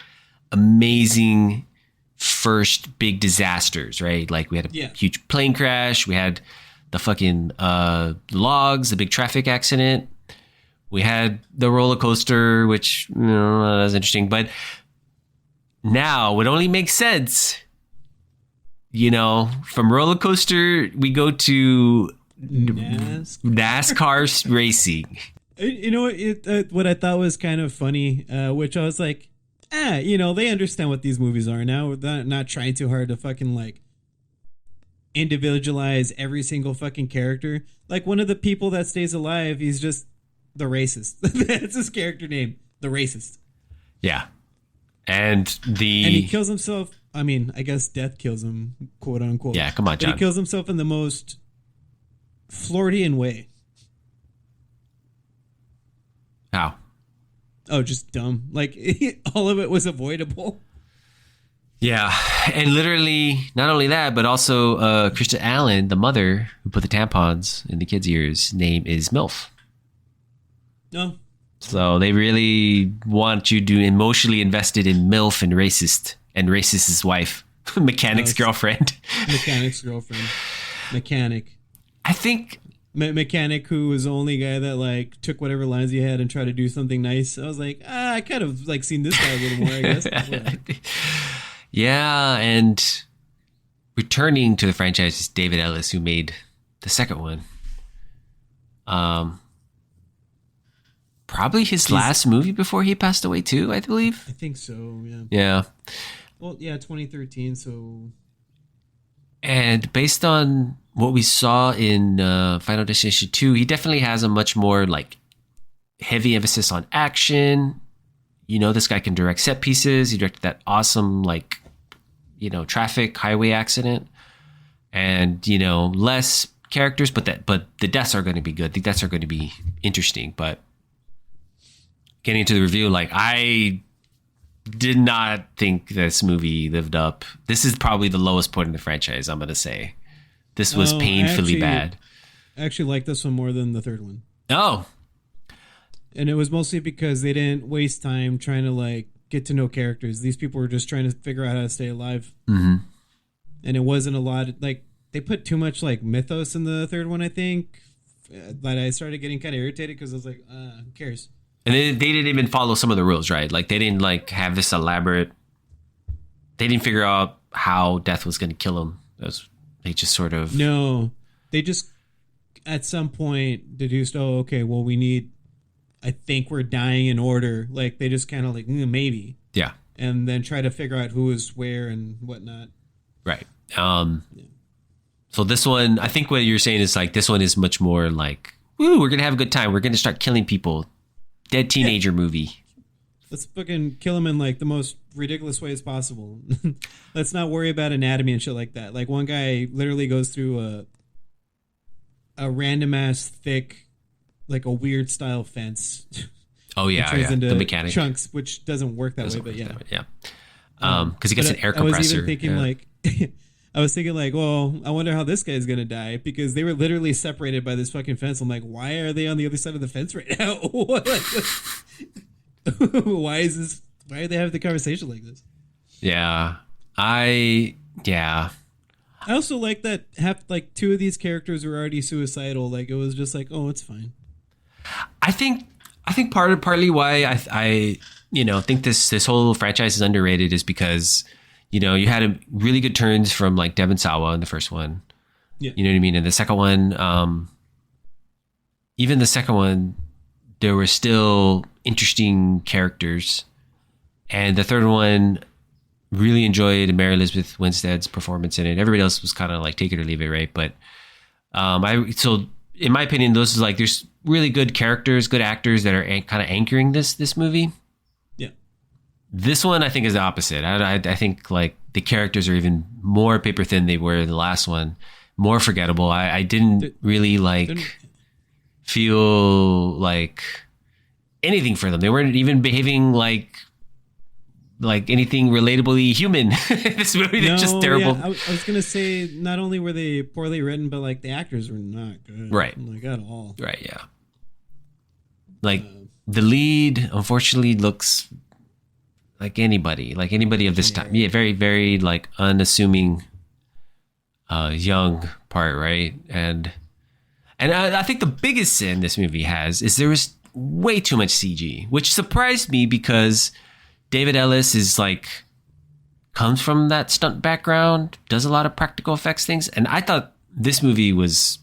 amazing first big disasters, right? Like we had a huge plane crash. We had the fucking logs, the big traffic accident. We had the roller coaster, which, you know, that was interesting. But now it only makes sense, you know, from roller coaster, we go to NASCAR racing. You know what I thought was kind of funny, which I was like, you know, they understand what these movies are now. They're not trying too hard to fucking like individualize every single fucking character. Like one of the people that stays alive, he's just the racist. That's his character name, the racist. Yeah. And he kills himself. I mean, I guess death kills him, quote unquote. Yeah, come on, John. But he kills himself in the most Floridian way. How? Oh, just dumb. Like all of it was avoidable. Yeah, and literally not only that, but also Krista Allen, the mother who put the tampons in the kids' ears, name is MILF. No. So they really want you to emotionally invested in MILF and racist's wife, mechanic's girlfriend. Mechanic's girlfriend. Mechanic. I think Mechanic, who was the only guy that like took whatever lines he had and tried to do something nice. I was like, I kind of like seen this guy a little more, I guess. Yeah, and returning to the franchise is David Ellis, who made the second one. Probably his last movie before he passed away too, I believe. I think so, yeah. Yeah. Well, yeah, 2013, so... And based on what we saw in Final Destination 2, he definitely has a much more like heavy emphasis on action. You know, this guy can direct set pieces. He directed that awesome, like, you know, traffic highway accident. and less characters, but the deaths are going to be good. The deaths are going to be interesting. But getting into the review, like, I did not think this movie lived up. This is probably the lowest point in the franchise, I'm going to say. This was painfully bad. I actually like this one more than the third one. Oh. And it was mostly because they didn't waste time trying to, like, get to know characters. These people were just trying to figure out how to stay alive. Mm-hmm. And it wasn't a lot, like, they put too much, like, mythos in the third one, I think. That I started getting kind of irritated because I was like, who cares? And they didn't even follow some of the rules, right? Like, they didn't, like, have this elaborate... They didn't figure out how death was going to kill him. They just sort of... No. They just, at some point, deduced, okay, well, we need... I think we're dying in order. Like, they just kind of like, maybe. Yeah. And then try to figure out who is where and whatnot. Right. So this one, I think what you're saying is, like, this one is much more like, woo, we're going to have a good time. We're going to start killing people. Dead teenager movie. Let's fucking kill them in, like, the most ridiculous ways possible. Let's not worry about anatomy and shit like that. Like, one guy literally goes through a random ass thick, like, a weird style fence. Oh yeah, into the mechanic chunks, which doesn't work that way, but yeah. Because he gets an air I was compressor. even thinking like, I was thinking like, well, I wonder how this guy's gonna die, because they were literally separated by this fucking fence. I'm like, why are they on the other side of the fence right now? Why is this? Why are they having the conversation like this? Yeah, I also like that like two of these characters were already suicidal. Like, it was just like, oh, it's fine. I think partly why I think this whole franchise is underrated is because you had a really good turns from, like, Devon Sawa in the first one. Yeah. You know what I mean? And the second one, even the second one, there were still interesting characters. And the third one, really enjoyed Mary Elizabeth Winstead's performance in it. Everybody else was kind of like take it or leave it, right? But so in my opinion, those is like, there's really good characters, good actors that are kind of anchoring this movie. Yeah. This one, I think, is the opposite. I think, like, the characters are even more paper thin they were in the last one, more forgettable. I didn't really feel like anything for them. They weren't even behaving like anything relatably human. This movie, they're just terrible. Yeah, I was gonna say, not only were they poorly written, but, like, the actors were not good, right? Like, at all. Right. Yeah. Like, the lead, unfortunately, looks like anybody of this time. Yeah, very, very, like, unassuming, young part, right? And I think the biggest sin this movie has is there was way too much CG, which surprised me because David Ellis is, like, comes from that stunt background, does a lot of practical effects things, and I thought this movie was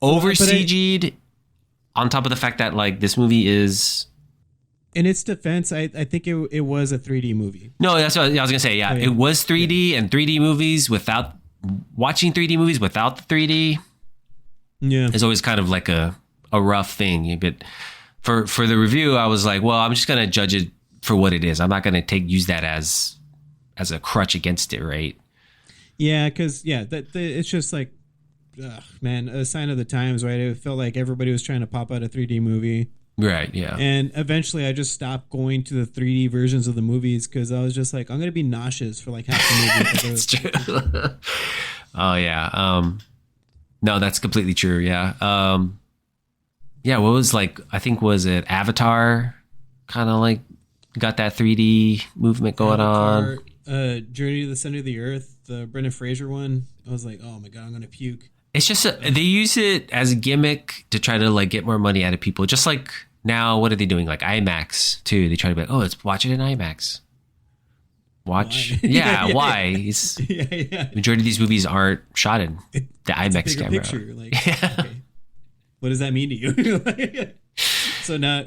over CG'd. On top of the fact that, like, this movie is, in its defense, I think it was a 3D movie. No, that's what I was gonna say. Yeah, it was 3D, and 3D movies without watching 3D movies without the 3D. Yeah, is always kind of like a rough thing. But for the review, I was like, well, I'm just gonna judge it for what it is. I'm not gonna use that as a crutch against it, right? Yeah, because it's just like, man, a sign of the times, right? It felt like everybody was trying to pop out a 3D movie. Right, yeah. And eventually I just stopped going to the 3D versions of the movies because I was just like, I'm going to be nauseous for like half the movie. That's true. Oh, yeah. No, that's completely true, yeah. Yeah, what was, like, I think, was it Avatar? Kind of like got that 3D movement going on. Journey to the Center of the Earth, the Brendan Fraser one. I was like, oh my God, I'm going to puke. It's just, they use it as a gimmick to try to, like, get more money out of people. Just like now, what are they doing? Like IMAX too. They try to be like, oh, let's watch it in IMAX. Watch. Why? Yeah, why? Majority of these movies aren't shot in the IMAX camera. Picture. Like, okay. What does that mean to you? So now,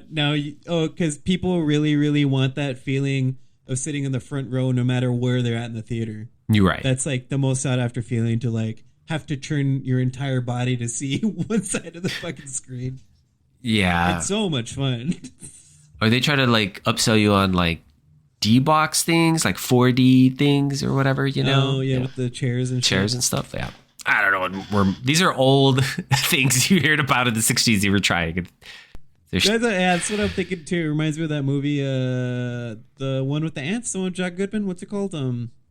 because people really, really want that feeling of sitting in the front row, no matter where they're at in the theater. You're right. That's like the most sought after feeling, to like have to turn your entire body to see one side of the fucking screen. Yeah, it's so much fun. Or they try to like upsell you on like D-box things, like 4D things or whatever, you know? Oh yeah, with the chairs and stuff. Yeah, I don't know. These are old things you heard about in the 60s you were trying. That's what I'm thinking too. It reminds me of that movie, the one with the ants, the one with Jack Goodman. What's it called?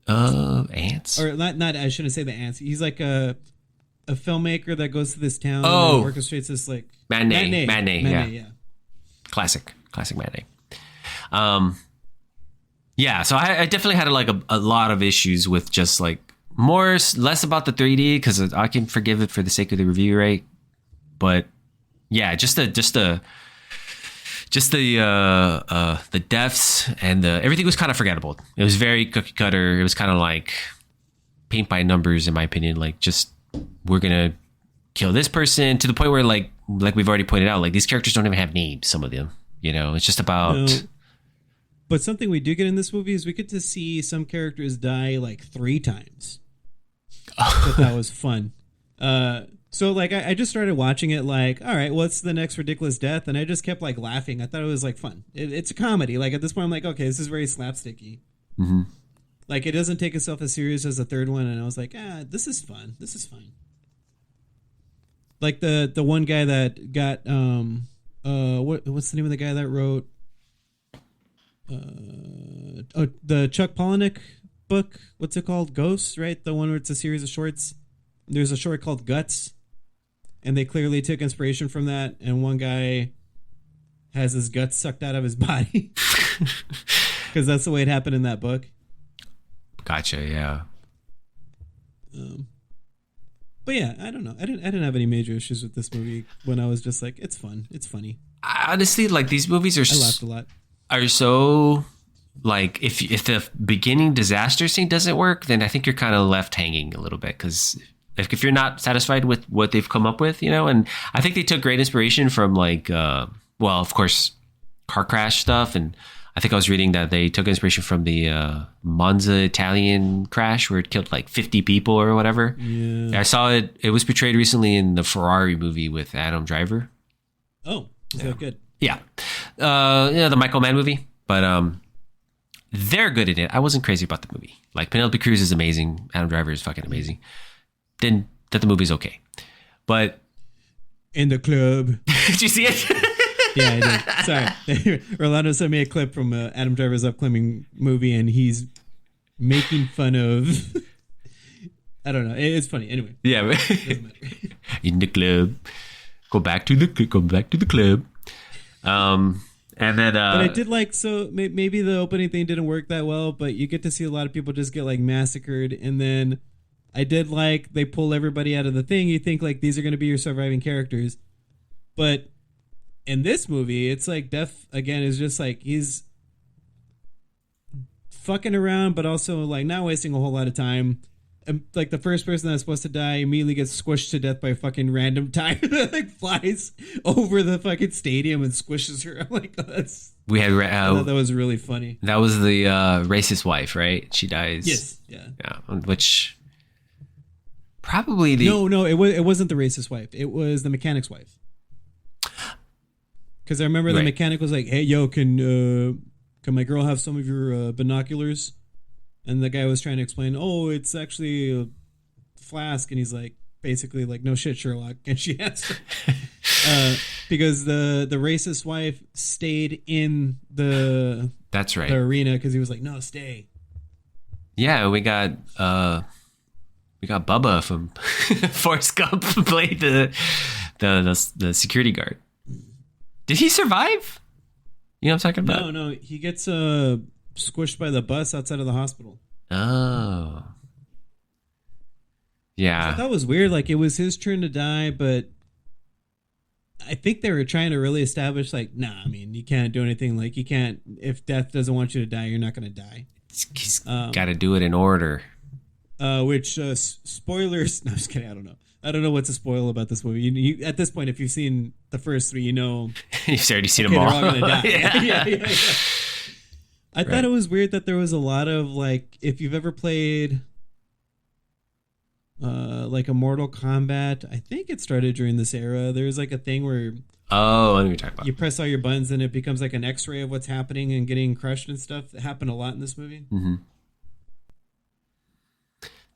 Ants? Or not. I shouldn't say the ants. He's like a filmmaker that goes to this town and orchestrates this like matinee. Yeah. Classic matinee. Yeah, so I definitely had like a lot of issues with just like less about the 3D because I can forgive it for the sake of the review, right? But yeah, just the deaths and everything was kind of forgettable. It was very cookie cutter. It was kind of like paint by numbers, in my opinion. Like, just we're gonna kill this person to the point where like we've already pointed out, like these characters don't even have names. Some of them, it's just about. No. But something we do get in this movie is we get to see some characters die like 3 times. That was fun. So like I just started watching it like, all right, what's the next ridiculous death? And I just kept like laughing. I thought it was like fun. It's a comedy. Like at this point I'm like, okay, this is very slapsticky. Mm-hmm. Like it doesn't take itself as serious as the third one. And I was like, this is fun. This is fine. Like the one guy that got, what's the name of the guy that wrote, the Chuck Palahniuk book? What's it called? Ghosts, right? The one where it's a series of shorts. There's a short called Guts, and they clearly took inspiration from that. And one guy has his guts sucked out of his body because that's the way it happened in that book. Gotcha. Yeah. But yeah, I don't know. I didn't have any major issues with this movie when I was just like, it's fun, it's funny. Honestly, like these movies are. I laughed a lot. Are so like if the beginning disaster scene doesn't work, then I think you're kind of left hanging a little bit because if you're not satisfied with what they've come up with, and I think they took great inspiration from like of course car crash stuff, and I think I was reading that they took inspiration from the Monza Italian crash where it killed like 50 people or whatever. Yeah. I saw it was portrayed recently in the Ferrari movie with Adam Driver. Oh, is that good? Yeah. The Michael Mann movie. But they're good at it. I wasn't crazy about the movie. Like Penelope Cruz is amazing. Adam Driver is fucking amazing. Then that the movie's okay. But in the club. Did you see it? Yeah, I did. Sorry. Rolando sent me a clip from Adam Driver's upcoming movie and he's making fun of I don't know. It's funny. Anyway. Yeah. Doesn't matter. In the club. Go back to the club. And then, but I did like, so maybe the opening thing didn't work that well, but you get to see a lot of people just get like massacred. And then I did like, they pull everybody out of the thing. You think like these are going to be your surviving characters. But in this movie, it's like Death again is just like, he's fucking around, but also like not wasting a whole lot of time. And like the first person that's supposed to die immediately gets squished to death by a fucking random tire that like flies over the fucking stadium and squishes her. I'm like, I thought that was really funny. That was the racist wife, right? She dies. Yes. Yeah. Which probably no, it wasn't the racist wife. It was the mechanic's wife. Because I remember the mechanic was like, "Hey, yo, can my girl have some of your binoculars?" And the guy was trying to explain, "Oh, it's actually a flask," and he's like, basically like, "No shit, Sherlock," and she has to, because the racist wife stayed in the arena because he was like, "No, stay." Yeah, we got Bubba from Forrest Gump played the security guard. Did he survive? You know what I'm talking about? No, he gets squished by the bus outside of the hospital. Oh. Yeah. So that was weird. Like, it was his turn to die, but I think they were trying to really establish, like, nah, I mean, you can't do anything. Like, you can't, if death doesn't want you to die, you're not going to die. He's got to do it in order. Which, spoilers, no, I'm just kidding. I don't know what to spoil about this movie. You, at this point, if you've seen the first 3, you know. You've already seen them all. They're all going to die. Yeah. I thought Right. it was weird that there was a lot of, like, if you've ever played like a Mortal Kombat, I think it started during this era. There's like a thing where Oh, I know what you're talking about. you press all your buttons and it becomes like an x-ray of what's happening and getting crushed and stuff. It happened a lot in this movie. Mm-hmm.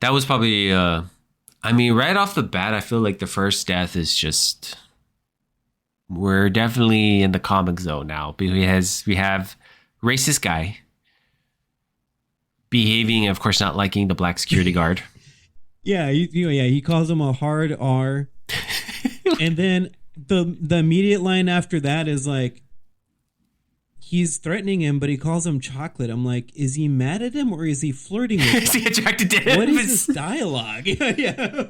That was probably, I I mean, right off the bat, I feel like the first death is just... We're definitely in the comic zone now. Because we have racist guy behaving, of course, not liking the black security guard. Yeah, he calls him a hard R. And then the immediate line after that is like, he's threatening him, but he calls him chocolate. I'm like, is he mad at him or is he flirting with him? Is he attracted to him? What is this dialogue? Yeah.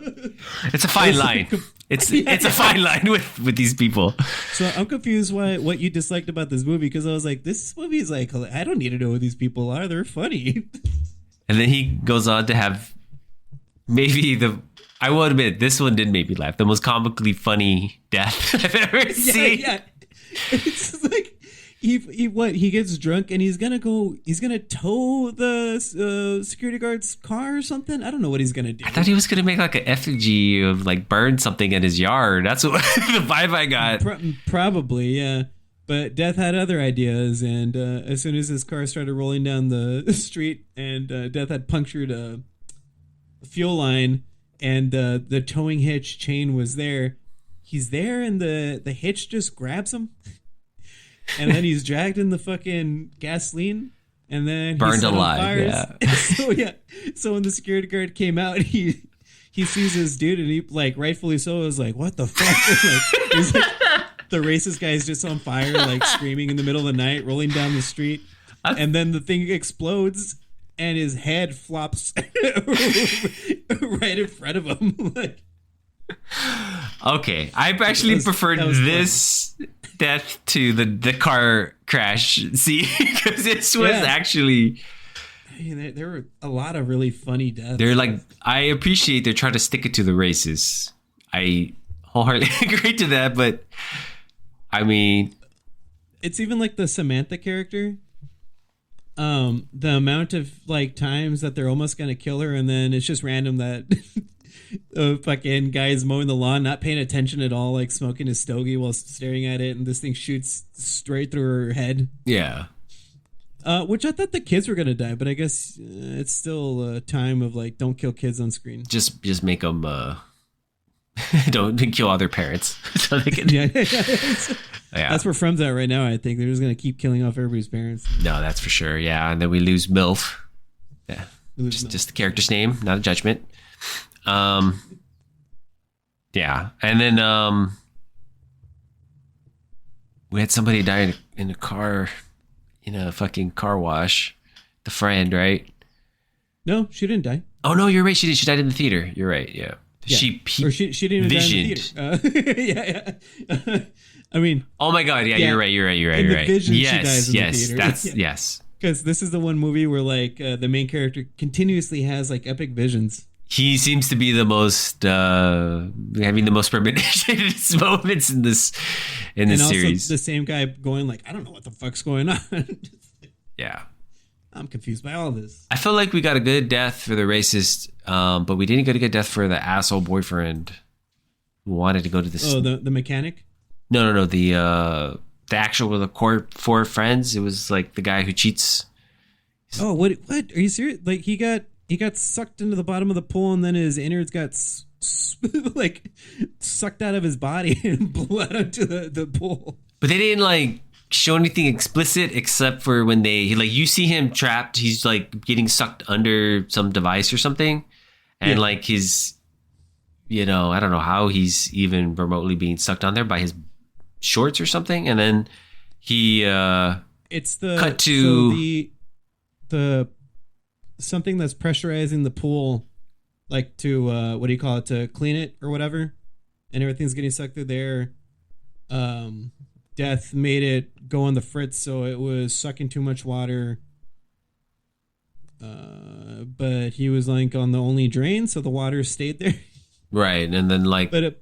It's a fine line. It's a fine line with these people. So I'm confused what you disliked about this movie, because I was like, this movie is like, I don't need to know who these people are. They're funny. And then he goes on to have maybe I will admit, this one did make me laugh. The most comically funny death I've ever seen. Yeah. It's like he gets drunk and he's gonna tow the security guard's car or something. I don't know what he's gonna do. I thought he was gonna make like an effigy of like burn something in his yard. That's what the vibe I got. Probably, yeah. But Death had other ideas, and as soon as his car started rolling down the street, and Death had punctured a fuel line, and the towing hitch chain was there. He's there, and the hitch just grabs him, and then he's dragged in the fucking gasoline, and then burned he's set on alive. fires. Yeah. So when the security guard came out, he sees his dude, and he, like, rightfully so, was like, "What the fuck?" Like, he's like, the racist guy is just on fire, like screaming in the middle of the night, rolling down the street, and then the thing explodes, and his head flops right in front of him. Like, okay, I actually preferred this death to the car crash scene, because this was actually. There were a lot of really funny deaths. They're like, I appreciate they're trying to stick it to the races. I wholeheartedly agree to that, but I mean, it's even like the Samantha character. The amount of like times that they're almost gonna kill her, and then it's just random that fucking guy is mowing the lawn, not paying attention at all, like smoking his stogie while staring at it, and this thing shoots straight through her head. Yeah. Which I thought the kids were gonna die, but I guess it's still a time of like, don't kill kids on screen. Just make them don't kill all their parents. So they can... Yeah. Yeah. That's where From's at right now. I think they're just gonna keep killing off everybody's parents. No, that's for sure. Yeah, and then we lose MILF. Yeah, just the character's name, not a judgment. Yeah, and then we had somebody die in a car, in a fucking car wash. The friend, right? No, she didn't die. Oh no, you're right. She did. She died in the theater. You're right. Yeah. Yeah. She didn't even visioned. die in the theater. Yeah. I mean, oh my god, yeah. You're right. In the vision, yes, she dies in the theater. That's yes. Because this is the one movie where like the main character continuously has like epic visions. He seems to be the most having the most premonition moments in this series. The same guy going like, I don't know what the fuck's going on. Yeah. I'm confused by all this. I feel like we got a good death for the racist, but we didn't get a good death for the asshole boyfriend who wanted to go to this. Oh, the mechanic? No. The actual with the core four friends. It was like the guy who cheats. Oh, what? Are you serious? Like he got sucked into the bottom of the pool, and then his innards got like sucked out of his body and blew out into the pool. But they didn't like show anything explicit except for when you see him trapped. He's like getting sucked under some device or something, and like his, I don't know how he's even remotely being sucked on there by his shorts or something, and then he it's the cut to the something that's pressurizing the pool, like to what do you call it, to clean it or whatever, and everything's getting sucked through there. Death made it go on the fritz, so it was sucking too much water. But he was like on the only drain, so the water stayed there. Right, and then like, but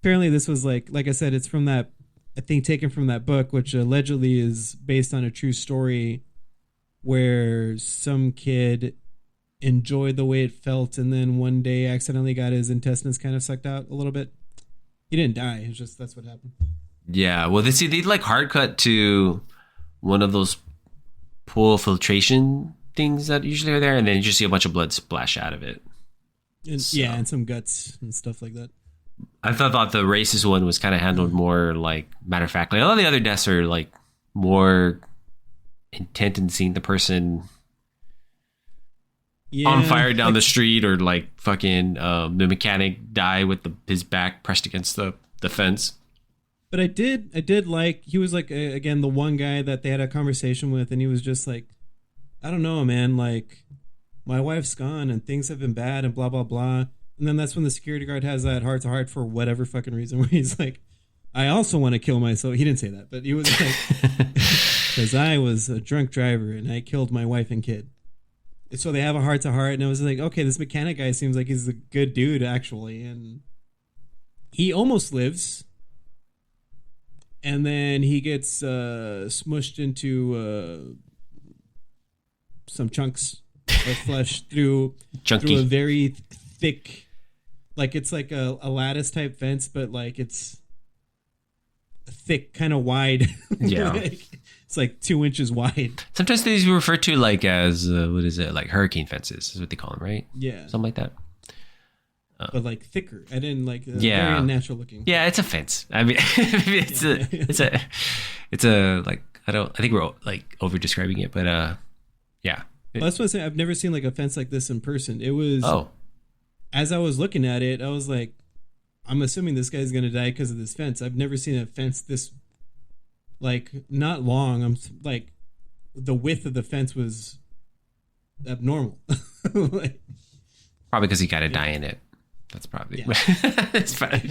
apparently this was like I said, it's from that, I think, taken from that book, which allegedly is based on a true story, where some kid enjoyed the way it felt, and then one day accidentally got his intestines kind of sucked out a little bit. He didn't die. It's just that's what happened. Yeah, well, they'd like hard cut to one of those pool filtration things that usually are there, and then you just see a bunch of blood splash out of it. And, yeah, and some guts and stuff like that. I thought the racist one was kind of handled more like matter of fact. Like all the other deaths are like more intent in seeing the person on fire down the street, or like fucking the mechanic die with his back pressed against the fence. But I did like, he was like, again, the one guy that they had a conversation with, and he was just like, I don't know, man, like, my wife's gone and things have been bad and blah, blah, blah. And then that's when the security guard has that heart-to-heart for whatever fucking reason, where he's like, I also want to kill myself. He didn't say that, but he was like, because I was a drunk driver and I killed my wife and kid. So they have a heart-to-heart, and I was like, okay, this mechanic guy seems like he's a good dude, actually. And he almost lives. And then he gets smushed into some chunks of flesh through a very thick, like it's like a lattice type fence, but like it's thick, kind of wide. Yeah. It's like 2 inches wide. Sometimes these are referred to like as, what is it? Like hurricane fences is what they call them, right? Yeah. Something like that. But like thicker. I didn't like very unnatural looking. Yeah, it's a fence. I mean, it's a like, I think we're like over describing it, but yeah. Well, that's what I'm saying. I've never seen like a fence like this in person. It was, as I was looking at it, I was like, I'm assuming this guy's going to die because of this fence. I've never seen a fence this, like, not long. I'm like, the width of the fence was abnormal. Like, probably because he got to die in it. That's probably, it's probably,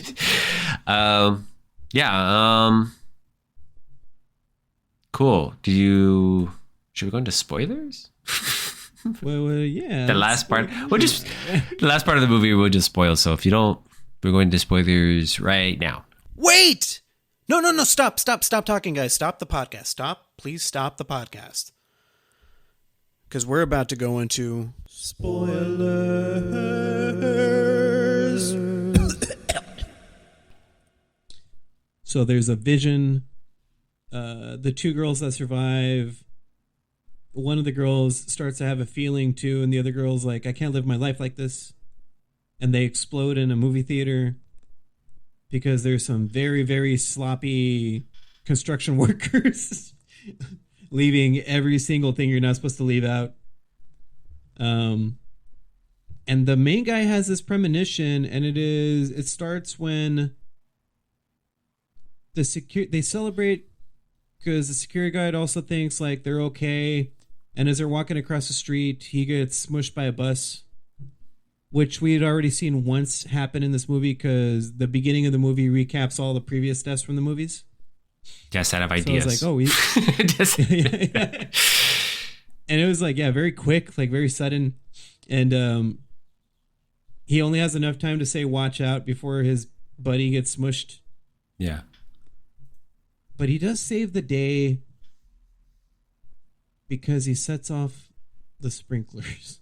cool. Should we go into spoilers? Well, yeah. The last part, the last part of the movie we'll just spoil. So if you don't, we're going into spoilers right now. Wait! No, stop talking, guys. Stop the podcast. Please stop the podcast. Because we're about to go into spoilers. So there's a vision. The two girls that survive, one of the girls starts to have a feeling too, and the other girl's like, I can't live my life like this. And they explode in a movie theater because there's some very, very sloppy construction workers leaving every single thing you're not supposed to leave out. And the main guy has this premonition, and it starts when they celebrate because the security guard also thinks like they're okay. And as they're walking across the street, he gets smushed by a bus, which we had already seen once happen in this movie because the beginning of the movie recaps all the previous deaths from the movies. Yes, I have ideas. So I was like, yeah. And it was like, very quick, like very sudden. And he only has enough time to say, watch out, before his buddy gets smushed. Yeah. But he does save the day because he sets off the sprinklers.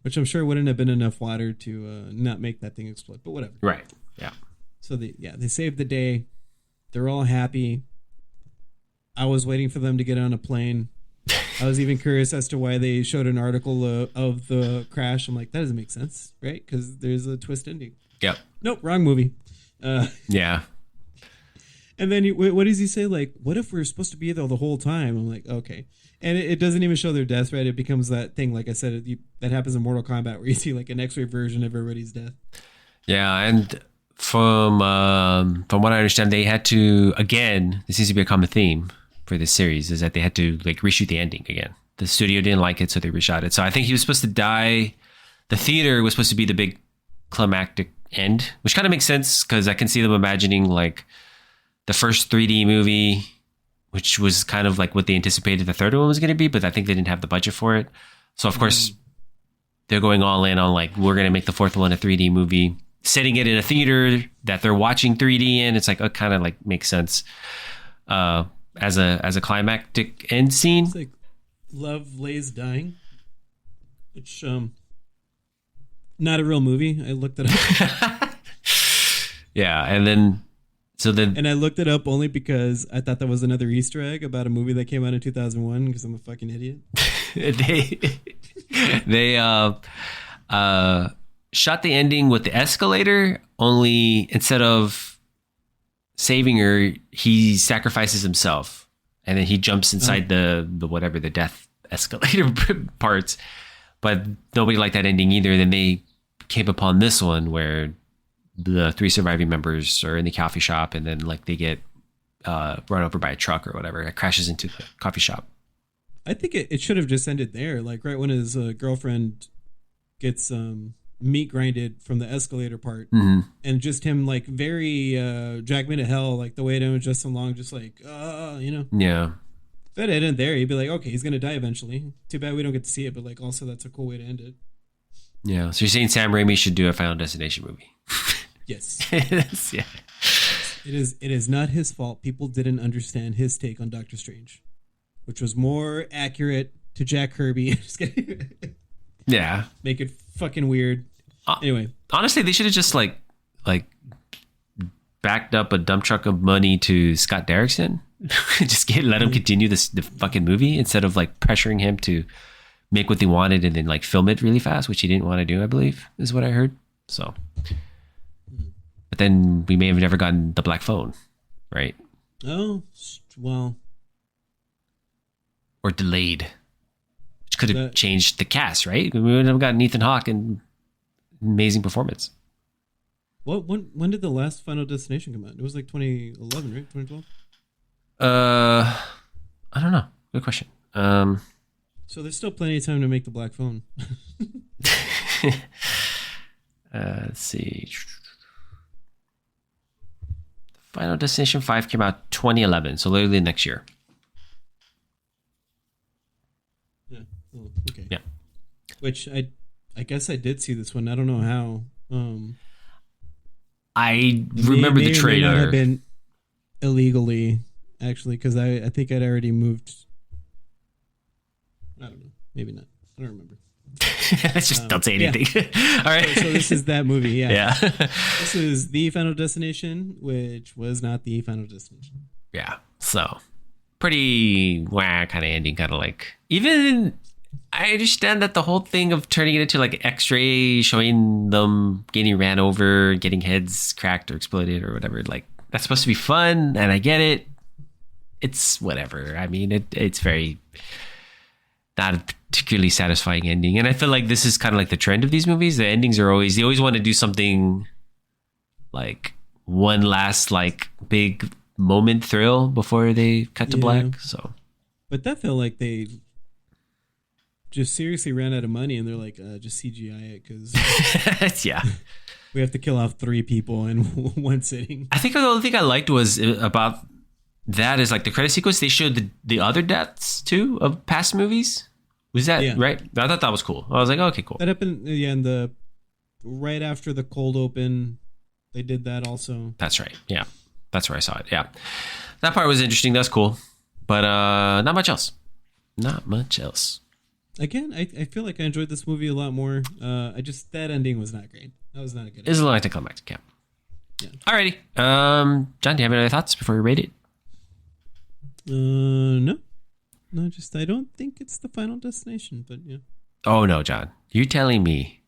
Which I'm sure wouldn't have been enough water to not make that thing explode, but whatever. Right. Yeah. So they saved the day. They're all happy. I was waiting for them to get on a plane. I was even curious as to why they showed an article of the crash. I'm like, that doesn't make sense, right? Because there's a twist ending. Yep. Nope, wrong movie. Yeah. And then what does he say? Like, what if we're supposed to be there the whole time? I'm like, okay. And it doesn't even show their deaths, right? It becomes that thing, like I said, that happens in Mortal Kombat where you see like an X-ray version of everybody's death. Yeah, and from what I understand, they had to, again, this seems to be a common theme for this series, is that they had to like reshoot the ending again. The studio didn't like it, so they reshot it. So I think he was supposed to die. The theater was supposed to be the big climactic end, which kind of makes sense because I can see them imagining like the first 3D movie, which was kind of like what they anticipated the third one was going to be, but I think they didn't have the budget for it. So of course they're going all in on like, we're going to make the fourth one a 3D movie, setting it in a theater that they're watching 3D in. It's like, it kind of like makes sense as a climactic end scene. It's like Love Lays Dying, which not a real movie. I looked it up. Yeah, and I looked it up only because I thought that was another Easter egg about a movie that came out in 2001 because I'm a fucking idiot. shot the ending with the escalator, only instead of saving her, he sacrifices himself. And then he jumps inside the whatever, the death escalator parts. But nobody liked that ending either. Then they came upon this one where the 3 surviving members are in the coffee shop, and then like they get run over by a truck or whatever. It crashes into the coffee shop. I think it should have just ended there. Like right when his girlfriend gets meat grinded from the escalator part, and just him like very drag me to hell, like the way it was just along, just like you know. Yeah. If it ended there, you'd be like, okay, he's gonna die eventually. Too bad we don't get to see it, but like also that's a cool way to end it. Yeah. So you're saying Sam Raimi should do a Final Destination movie? Yes. Yeah. It is not his fault people didn't understand his take on Doctor Strange, which was more accurate to Jack Kirby. Just kidding. Yeah. Make it fucking weird. Anyway. Honestly, they should have just like backed up a dump truck of money to Scott Derrickson. Just let him continue the fucking movie instead of like pressuring him to make what they wanted and then like film it really fast, which he didn't want to do, I believe, is what I heard. So, but then we may have never gotten the black phone, right? Oh, well. Or delayed, which could have changed the cast, right? We would have gotten Ethan Hawke and amazing performance. What? When did the last Final Destination come out? It was like 2011, right? 2012? I don't know. Good question. So there's still plenty of time to make the black phone. Let's see. Final Destination 5 came out 2011, so literally next year. Yeah. Oh, okay. Yeah. Which I guess I did see this one. I don't know how. I remember the trailer. May not have been illegally, actually, because I think I'd already moved. I don't know. Maybe not. I don't remember. Let's just don't say anything. Yeah. All right. So this is that movie. Yeah. Yeah. This is the Final Destination, which was not the Final Destination. Yeah. So pretty wah kind of ending, kind of like even. I understand that the whole thing of turning it into like X-ray, showing them getting ran over, getting heads cracked or exploded or whatever, like that's supposed to be fun, and I get it. It's whatever. I mean, it's very not a particularly satisfying ending, and I feel like this is kind of like the trend of these movies. The endings are always want to do something like one last like big moment thrill before they cut to black. So, but that felt like they just seriously ran out of money, and they're like, just CGI it because yeah, we have to kill off 3 people in one sitting. I think the only thing I liked was about that is like the credit sequence. They showed the other deaths too of past movies. Was that right? I thought that was cool. I was like, okay, cool. That happened, and the right after the cold open, they did that also. That's right. Yeah, that's where I saw it. Yeah, that part was interesting. That's cool, but not much else. Not much else. Again, I feel like I enjoyed this movie a lot more. That ending was not great. That was not a good ending. It's a little anticlimactic, yeah. Alrighty. John, do you have any other thoughts before we rate it? No, just I don't think it's the Final Destination, but yeah. Oh no, John, you're telling me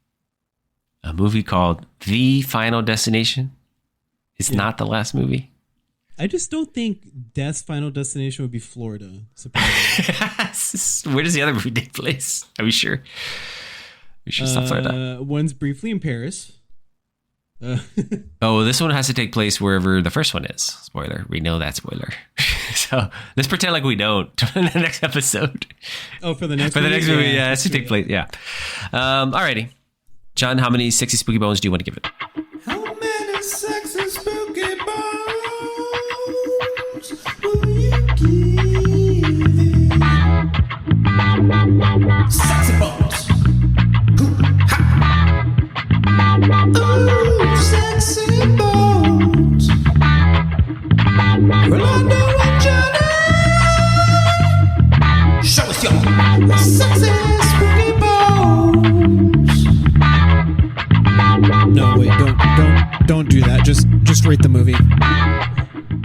a movie called The Final Destination is not the last movie? I just don't think Death's Final Destination would be Florida. Surprisingly. Where does the other movie take place? Are we sure? We should stop Florida. One's briefly in Paris. Oh, this one has to take place wherever the first one is. Spoiler. We know that spoiler. So let's pretend like we don't in the next episode. Oh, for the next movie? For the next movie, yeah, it has to take place. Yeah. Alrighty. John, how many sexy spooky bones do you want to give it? How many sexy spooky bones will you give it? Sexy bones. Ooh, sexy bones. Rolando and John. Show us your sexy spooky bones. No, wait, don't do that. Just rate the movie.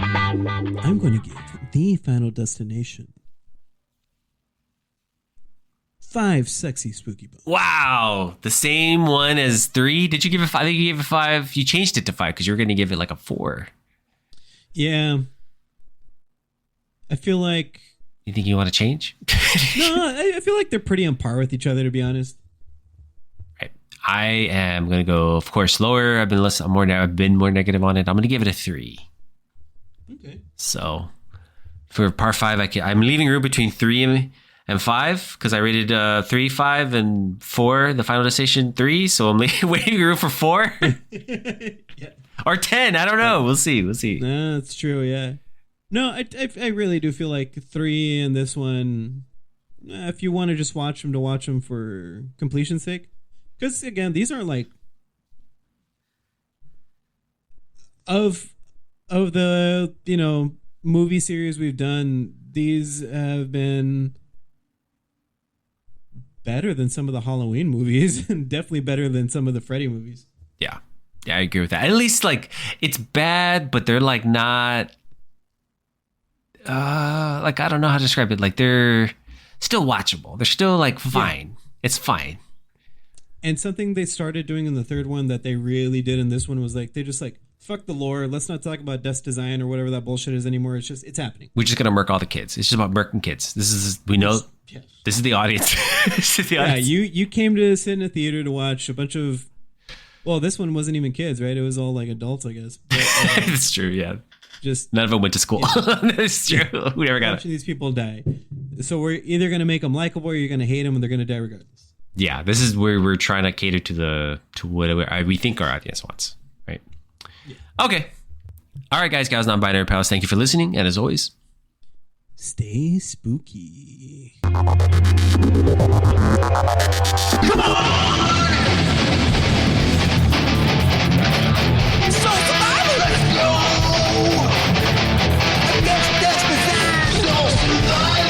I'm going to give The Final Destination 5 sexy spooky bones. Wow. The same one as 3. Did you give it 5? I think you gave it 5. You changed it to 5 because you were going to give it like a 4. Yeah. I feel like... You think you want to change? No, I feel like they're pretty on par with each other, to be honest. Right. I am going to go, of course, lower. I've been more negative on it. I'm going to give it a 3. Okay. So for part 5, I'm leaving room between 3 and 5 because I rated 3, 5, and 4, the Final Destination 3. So I'm waiting room for 4 Yeah. or 10. I don't know. We'll see. No, that's true. Yeah. No, I really do feel like 3 and this one, if you want to just watch them for completion's sake. Because again, these aren't like of the, movie series we've done, these have been better than some of the Halloween movies and definitely better than some of the Freddy movies. Yeah, I agree with that. At least like it's bad, but they're like not like I don't know how to describe it. Like they're still watchable. They're still like fine. Yeah. It's fine. And something they started doing in the third one that they really did in this one was like they just like fuck the lore. Let's not talk about desk design or whatever that bullshit is anymore. It's happening. We're just gonna murk all the kids. It's just about murking kids. This is This is the audience. This is the audience. Yeah, you came to sit in a theater to watch a bunch of. Well, this one wasn't even kids, right? It was all like adults, I guess. But, it's true. Yeah. Just none of them went to school. Yeah. That's true. We never got watching these people die. So we're either gonna make them likable or you're gonna hate them and they're gonna die regardless. Yeah, this is where we're trying to cater to what we think our audience wants, right? Yeah. Okay. All right, guys, non-binary pals. Thank you for listening, and as always, stay spooky. Come on! It's so survival! Let's go! Against death design! So survival!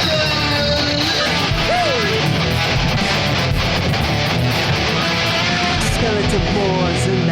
Skeleton boys and